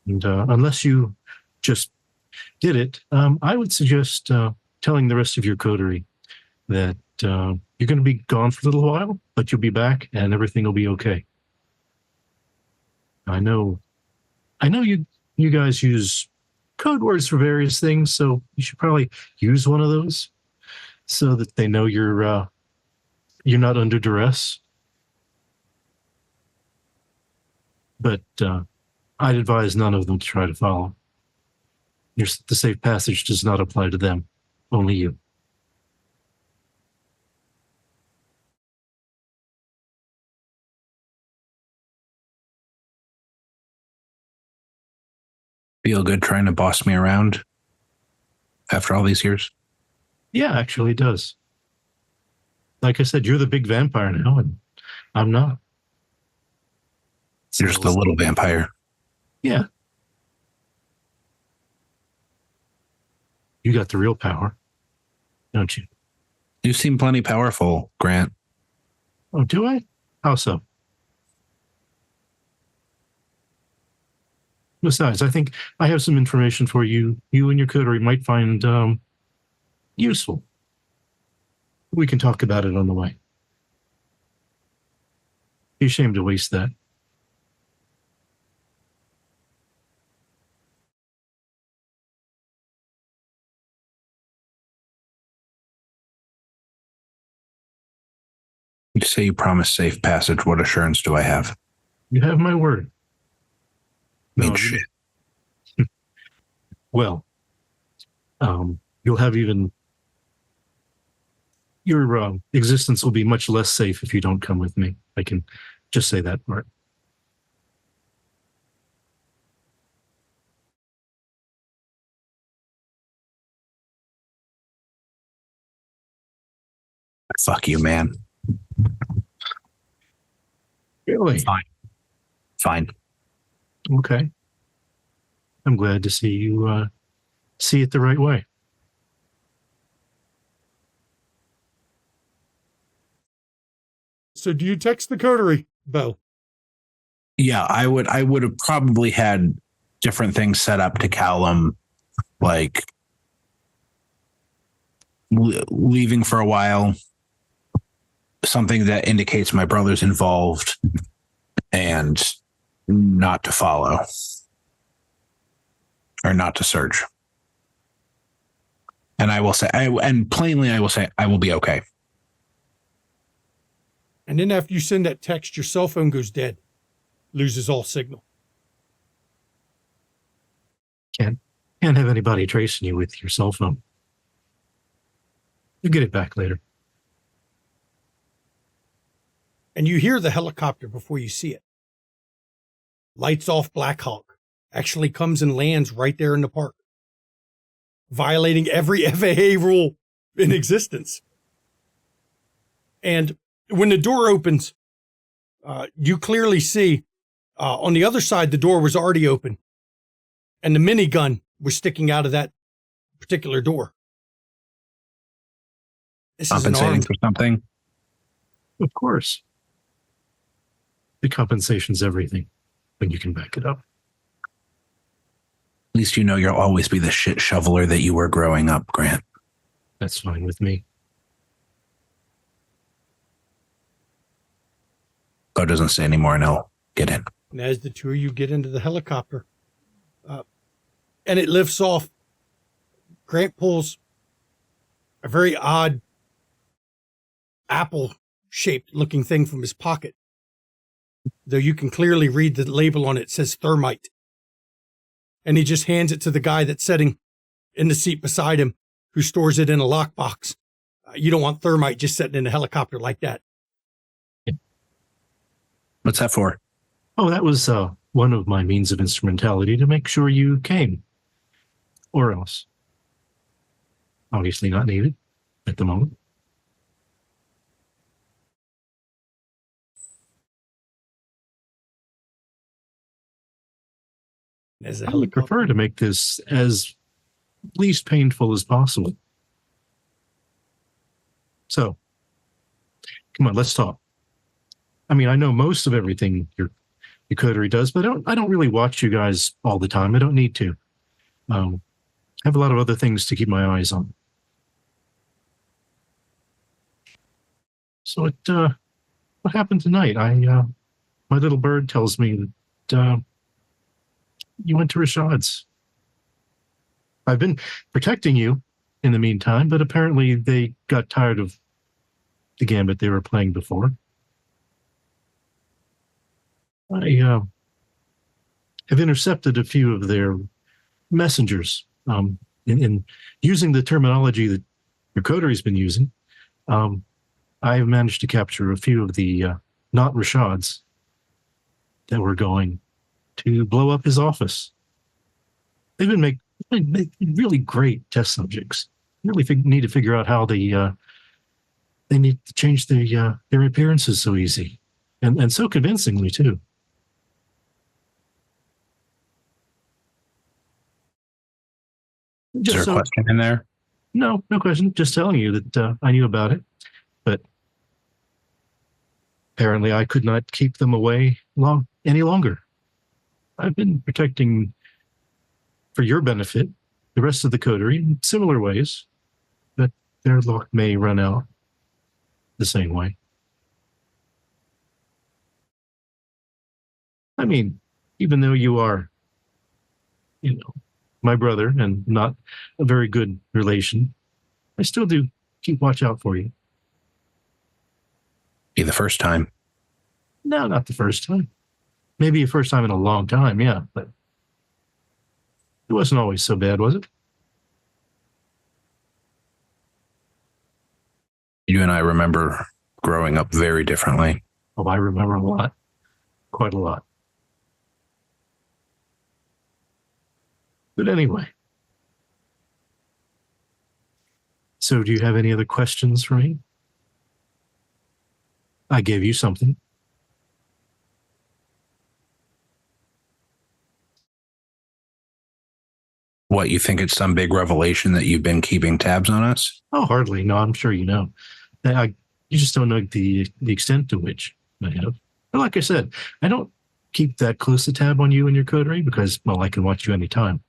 And unless you just did it, I would suggest telling the rest of your coterie that you're going to be gone for a little while, but you'll be back and everything will be okay. I know you guys use code words for various things, so you should probably use one of those so that they know you're not under duress. But I'd advise none of them to try to follow. The safe passage does not apply to them, only you. Feel good trying to boss me around after all these years? Yeah, actually it does. Like I said, you're the big vampire now, and I'm not. You're just the little vampire. Yeah. You got the real power, don't you? You seem plenty powerful, Grant. Oh, do I? How so? Besides, I think I have some information for you. You and your coterie might find useful. We can talk about it on the way. Be ashamed to waste that. You say you promise safe passage. What assurance do I have? You have my word. Mean shit. Well, you'll have even your existence will be much less safe if you don't come with me. I can just say that part. Fuck you, man. Really? Fine. Okay. I'm glad to see you see it the right way. So do you text the coterie, Bo? Yeah, I would have probably had different things set up to Callum, like leaving for a while, something that indicates my brother's involved, and not to follow or not to search. And I will say, plainly, I will say, I will be okay. And then after you send that text, your cell phone goes dead, loses all signal. Can't have anybody tracing you with your cell phone. You get it back later. And you hear the helicopter before you see it. Lights off Black Hawk. Actually comes and lands right there in the park, violating every FAA rule in existence. And when the door opens, you clearly see on the other side, the door was already open and the minigun was sticking out of that particular door. This is Compensating for something. Of course. The compensation's everything when you can back it up. At least you know you'll always be the shit shoveler that you were growing up, Grant. That's fine with me. Bo doesn't say anymore, and I'll get in. And as the two of you get into the helicopter, and it lifts off, Grant pulls a very odd apple-shaped looking thing from his pocket. Though you can clearly read the label on it, says thermite. And he just hands it to the guy that's sitting in the seat beside him, who stores it in a lockbox. You don't want thermite just sitting in a helicopter like that. What's that for? Oh, that was one of my means of instrumentality to make sure you came. Or else. Obviously not needed at the moment. I would prefer to make this as least painful as possible. So, come on, let's talk. I mean, I know most of everything your coterie does, but I don't really watch you guys all the time. I don't need to. I have a lot of other things to keep my eyes on. So what happened tonight? My little bird tells me that you went to Rashad's. I've been protecting you in the meantime, but apparently they got tired of the gambit they were playing before. I have intercepted a few of their messengers in using the terminology that your coterie's been using. I've managed to capture a few of the not Rashad's that were going to blow up his office. They've been making really great test subjects. Really need to figure out how they need to change their appearances so easy and so convincingly too. Is there a question in there? No question. Just telling you that I knew about it, but apparently I could not keep them away any longer. I've been protecting, for your benefit, the rest of the coterie in similar ways, but their luck may run out the same way. I mean, even though you are, my brother and not a very good relation, I still do keep watch out for you. Be the first time. No, not the first time. Maybe the first time in a long time, yeah, but it wasn't always so bad, was it? You and I remember growing up very differently. Oh, I remember a lot. Quite a lot. But anyway. So do you have any other questions for me? I gave you something. What, you think it's some big revelation that you've been keeping tabs on us? Oh, hardly. No, I'm sure you know. You just don't know the extent to which I have. But like I said, I don't keep that close a tab on you and your coterie because, well, I can watch you anytime.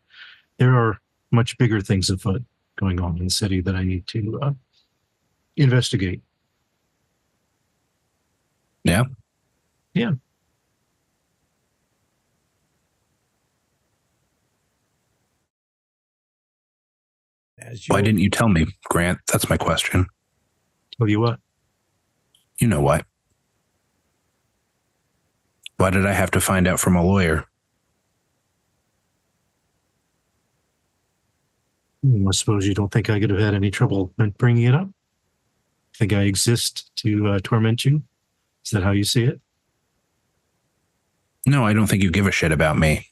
There are much bigger things afoot going on in the city that I need to investigate. Yeah? Yeah. Why didn't you tell me, Grant? That's my question. Tell you what? You know why. Why did I have to find out from a lawyer? I suppose you don't think I could have had any trouble bringing it up? Think I exist to torment you? Is that how you see it? No, I don't think you give a shit about me.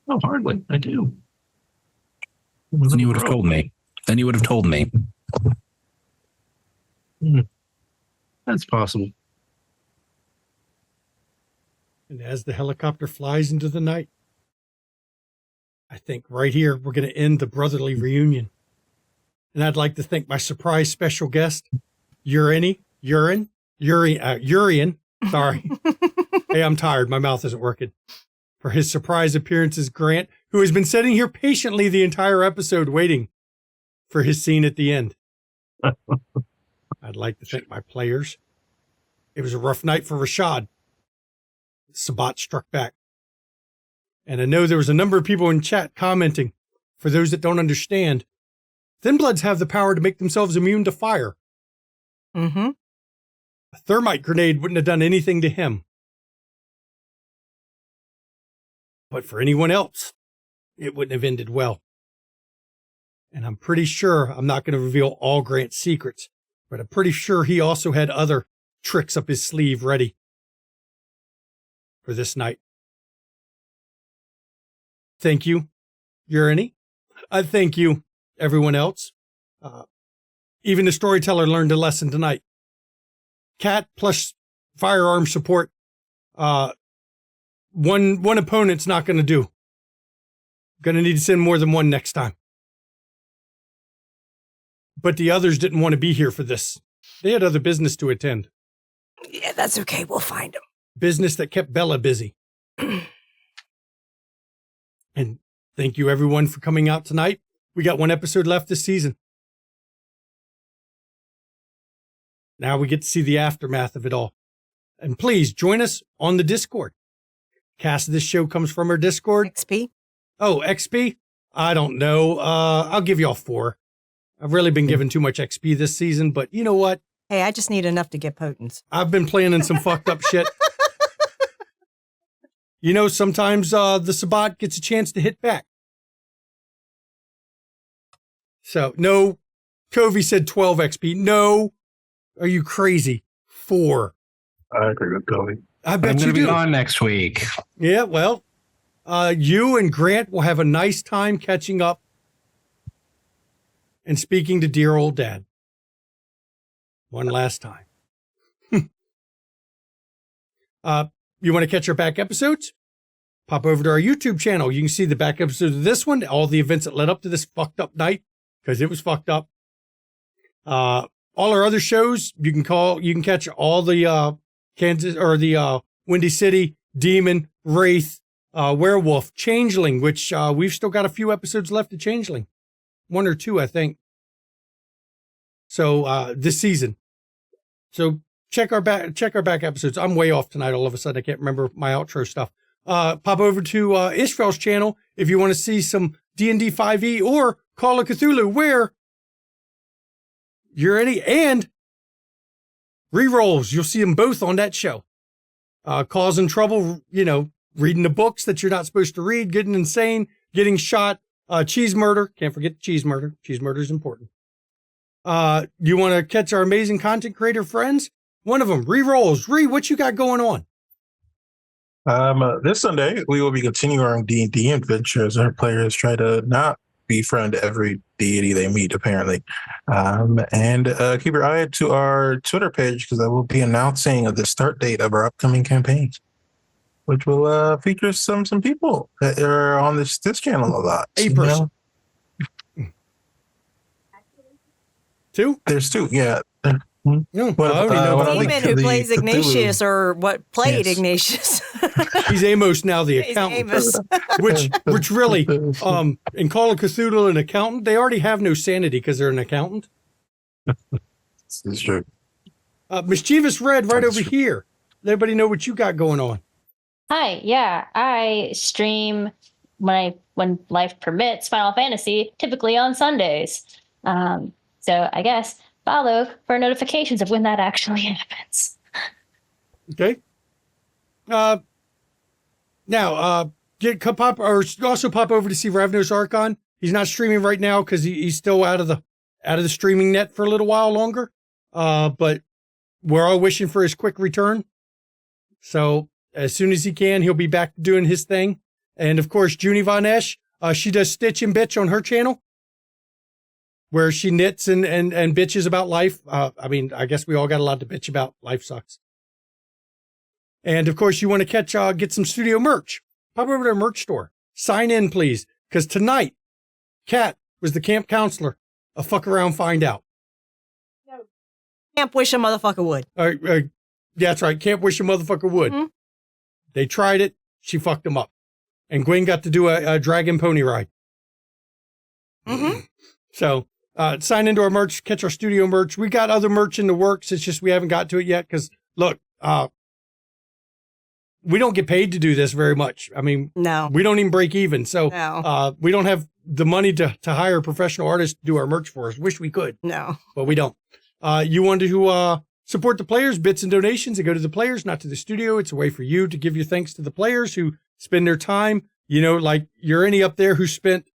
Oh, hardly. I do. Then you would have told me. That's possible. And as the helicopter flies into the night, I think right here we're going to end the brotherly reunion. And I'd like to thank my surprise special guest, Urian. Sorry. Hey, I'm tired. My mouth isn't working. For his surprise appearances, Grant, who has been sitting here patiently the entire episode waiting for his scene at the end. I'd like to thank my players. It was a rough night for Rashad. Sabbat struck back. And I know there was a number of people in chat commenting. For those that don't understand, Thin Bloods have the power to make themselves immune to fire. Mm-hmm. A thermite grenade wouldn't have done anything to him. But for anyone else, it wouldn't have ended well. And I'm pretty sure, I'm not going to reveal all Grant's secrets, but I'm pretty sure he also had other tricks up his sleeve ready for this night. Thank you, Urian. Thank you, everyone else. Even the storyteller learned a lesson tonight. Cat plus firearm support. One opponent's not going to do. Going to need to send more than one next time. But the others didn't want to be here for this. They had other business to attend. Yeah, that's okay. We'll find them. Business that kept Bella busy. And thank you, everyone, for coming out tonight. We got one episode left this season. Now we get to see the aftermath of it all. And please join us on the Discord. cast of this show comes from our Discord. XP. Oh, XP? I don't know. I'll give y'all 4. I've really been given too much XP this season, but you know what? Hey, I just need enough to get potents. I've been playing in some fucked up shit. You know, sometimes the Sabbat gets a chance to hit back. So, no, KoFi said 12 XP. No, are you crazy? 4. I agree with KoFi. I bet I'm you going to be do. on next week. Yeah, well, you and Grant will have a nice time catching up and speaking to dear old dad. One last time. You want to catch our back episodes? Pop over to our YouTube channel. You can see the back episodes of this one, all the events that led up to this fucked up night, because it was fucked up. All our other shows, you can catch all the Kansas or the Windy City, Demon, Wraith, Werewolf, Changeling, which we've still got a few episodes left of Changeling. 1 or 2, I think. So this season. So check our back episodes. I'm way off tonight. All of a sudden, I can't remember my outro stuff. Pop over to Israel's channel if you want to see some D&D 5e or Call of Cthulhu, where you're any and rerolls. You'll see them both on that show. Causing trouble, you know, reading the books that you're not supposed to read, getting insane, getting shot, cheese murder. Can't forget the cheese murder. Cheese murder is important. You want to catch our amazing content creator friends? One of them, Rerolls. What you got going on? This Sunday, we will be continuing our D&D adventures. Our players try to not befriend every deity they meet, apparently. And keep your eye to our Twitter page, because I will be announcing the start date of our upcoming campaigns, which will feature some people that are on this channel a lot. A person. Two? There's 2, yeah. No, well, I already know about Demon who plays Ignatius, or what played Ignatius. He's Amos now, the He's accountant. Amos. which really, in Call of Cthulhu, an accountant, they already have no sanity because they're an accountant. This is true. Mischievous Red right over here. Let everybody know what you got going on. Hi, yeah, I stream when life permits Final Fantasy, typically on Sundays. So I guess follow for notifications of when that actually happens. Okay. Now, also pop over to see Ravnos Archon. He's not streaming right now because he's still out of the streaming net for a little while longer. But we're all wishing for his quick return. So as soon as he can, he'll be back doing his thing. And of course, Junie Von Esch, she does Stitch and Bitch on her channel, where she knits and bitches about life. I mean, I guess we all got a lot to bitch about. Life sucks. And of course, you want to get some studio merch. Pop over to our merch store. Sign in, please. Because tonight, Kat was the camp counselor. A fuck around, find out. Can't wish a motherfucker would. Yeah, that's right. Can't wish a motherfucker would. Mm-hmm. They tried it. She fucked them up. And Gwen got to do a dragon pony ride. Mm-hmm. So, sign into our merch, catch our studio merch. We got other merch in the works. It's just we haven't got to it yet because, look, we don't get paid to do this very much. I mean, no, we don't even break even. So no. We don't have the money to hire professional artists to do our merch for us. Wish we could. No. But we don't. You want to support the players, bits and donations, and go to the players, not to the studio. It's a way for you to give your thanks to the players who spend their time. You know, like Urini up there who spent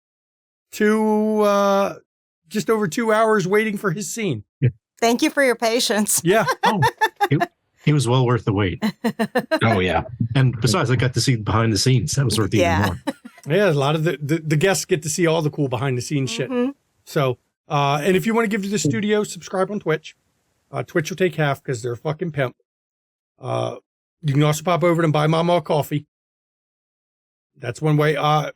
just over 2 hours waiting for his scene. Thank you for your patience. Yeah. He was well worth the wait. Oh, yeah. And besides, I got to see behind the scenes. That was worth even more. Yeah, a lot of the guests get to see all the cool behind the scenes shit. So, and if you want to give to the studio, subscribe on Twitch. Twitch will take half because they're a fucking pimp. You can also pop over and buy Mama a coffee. That's one way. I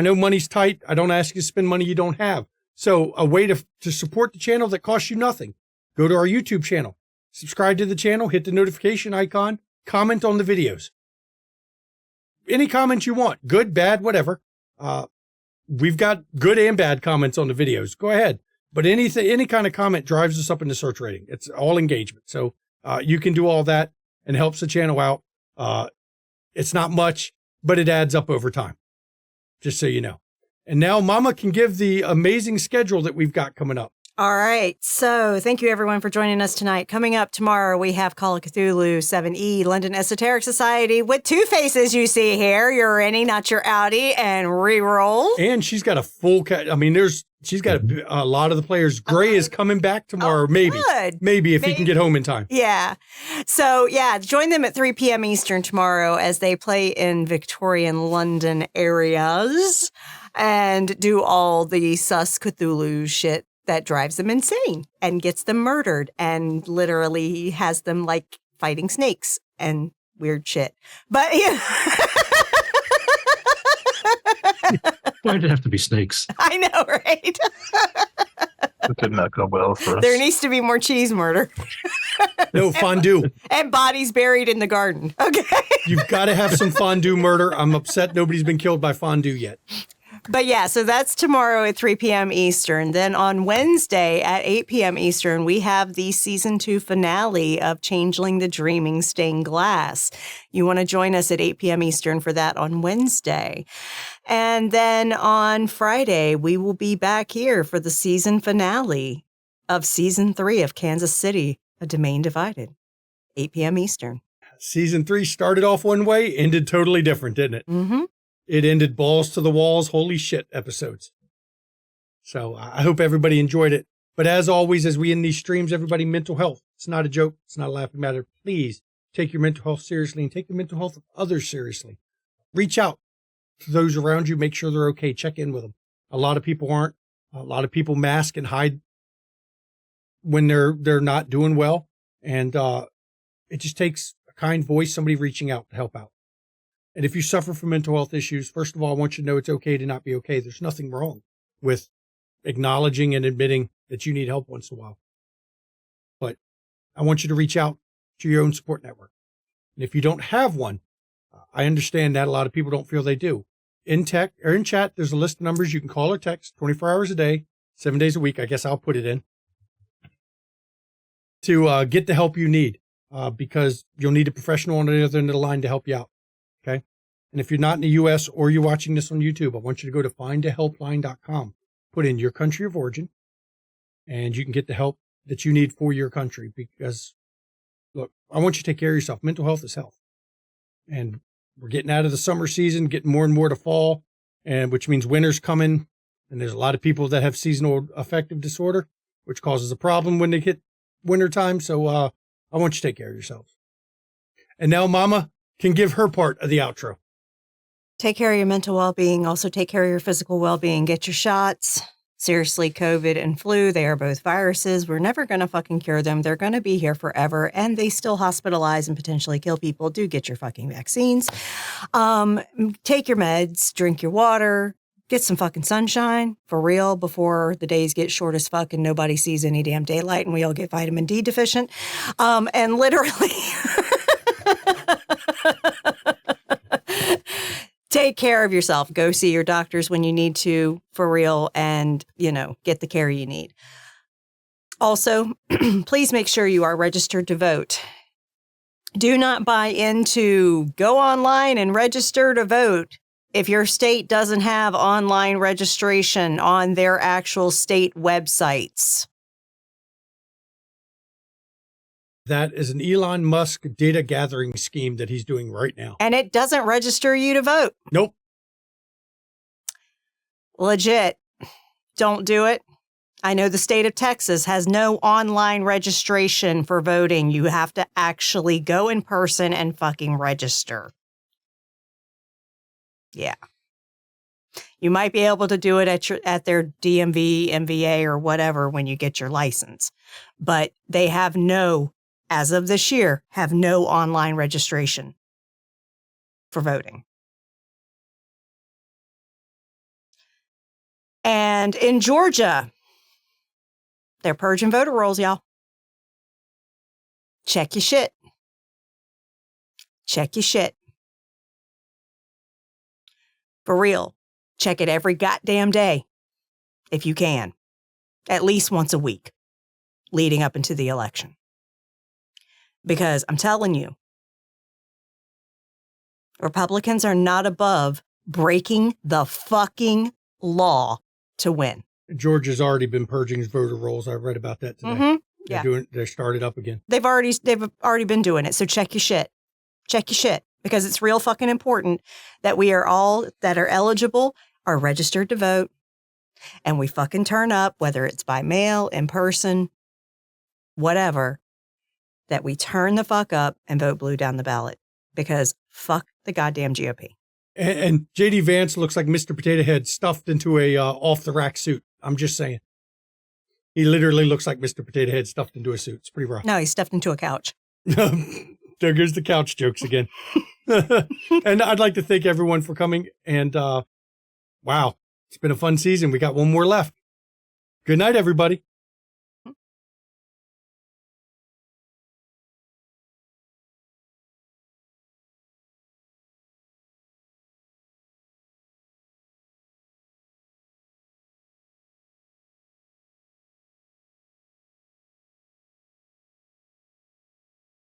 know money's tight. I don't ask you to spend money you don't have. So a way to support the channel that costs you nothing. Go to our YouTube channel, subscribe to the channel, hit the notification icon, comment on the videos. Any comments you want, good, bad, whatever. We've got good and bad comments on the videos. Go ahead. But any kind of comment drives us up in the search rating. It's all engagement. So you can do all that and helps the channel out. It's not much. but it adds up over time, just so you know. And now Mama can give the amazing schedule that we've got coming up. All right. So thank you, everyone, for joining us tonight. Coming up tomorrow, we have Call of Cthulhu 7E, London Esoteric Society, with two faces you see here. Your innie, not your outie, and reroll. And she's got a full I mean, she's got a lot of the players. Gray is coming back tomorrow, maybe. Good. Maybe if he can get home in time. Yeah. So, yeah, join them at 3 p.m. Eastern tomorrow as they play in Victorian London areas and do all the sus Cthulhu shit that drives them insane and gets them murdered and literally has them like fighting snakes and weird shit. But yeah. Why did it have to be snakes? I know, right? It did not go well for us. There needs to be more cheese murder. No, fondue. And bodies buried in the garden. Okay. You've got to have some fondue murder. I'm upset nobody's been killed by fondue yet. But yeah, so that's tomorrow at 3 p.m. Eastern. Then on Wednesday at 8 p.m. Eastern, we have the season 2 finale of Changeling the Dreaming Stained Glass. You want to join us at 8 p.m. Eastern for that on Wednesday. And then on Friday, we will be back here for the season finale of season 3 of Kansas City, A Domain Divided, 8 p.m. Eastern. Season 3 started off one way, ended totally different, didn't it? Mm-hmm. It ended balls to the walls, holy shit episodes. So I hope everybody enjoyed it. But as always, as we end these streams, everybody, mental health. It's not a joke. It's not a laughing matter. Please take your mental health seriously and take the mental health of others seriously. Reach out to those around you. Make sure they're okay. Check in with them. A lot of people aren't. A lot of people mask and hide when they're not doing well. And it just takes a kind voice, somebody reaching out to help out. And if you suffer from mental health issues, first of all, I want you to know it's okay to not be okay. There's nothing wrong with acknowledging and admitting that you need help once in a while. But I want you to reach out to your own support network. And if you don't have one, I understand that a lot of people don't feel they do. In tech or in chat, there's a list of numbers you can call or text 24 hours a day, 7 days a week. I guess I'll put it in to get the help you need because you'll need a professional on the other end of the line to help you out. Okay. And if you're not in the U.S. or you're watching this on YouTube, I want you to go to findahelpline.com, put in your country of origin, and you can get the help that you need for your country. Because, look, I want you to take care of yourself. Mental health is health. And we're getting out of the summer season, getting more and more to fall, and which means winter's coming. And there's a lot of people that have seasonal affective disorder, which causes a problem when they hit wintertime. So I want you to take care of yourselves. And now Mama can give her part of the outro. Take care of your mental well-being. Also take care of your physical well-being. Get your shots. Seriously, COVID and flu, they are both viruses. We're never going to fucking cure them. They're going to be here forever, and they still hospitalize and potentially kill people. Do get your fucking vaccines. Take your meds. Drink your water. Get some fucking sunshine, for real, before the days get short as fuck and nobody sees any damn daylight and we all get vitamin D deficient. And literally... Take care of yourself. Go see your doctors when you need to, for real, and, get the care you need. Also, please make sure you are registered to vote. Do not buy into go online and register to vote if your state doesn't have online registration on their actual state websites. That is an Elon Musk data gathering scheme that he's doing right now. And it doesn't register you to vote. Nope. Legit. Don't do it. I know the state of Texas has no online registration for voting. You have to actually go in person and fucking register. Yeah. You might be able to do it at their DMV, MVA, or whatever when you get your license. But they have as of this year, have no online registration for voting. And in Georgia, they're purging voter rolls, y'all. Check your shit. Check your shit. For real. Check it every goddamn day, if you can. At least once a week, leading up into the election. Because I'm telling you, Republicans are not above breaking the fucking law to win. George has already been purging his voter rolls. I read about that today. Mm-hmm. Yeah. They started up again. They've already been doing it. So check your shit. Check your shit, because it's real fucking important that we are all that are eligible are registered to vote, and we fucking turn up, whether it's by mail, in person, whatever, that we turn the fuck up and vote blue down the ballot, because fuck the goddamn GOP. And JD Vance looks like Mr. Potato Head stuffed into a off the rack suit. I'm just saying. He literally looks like Mr. Potato Head stuffed into a suit. It's pretty rough. No, he's stuffed into a couch. There goes the couch jokes again. And I'd like to thank everyone for coming. And wow, it's been a fun season. We got one more left. Good night, everybody.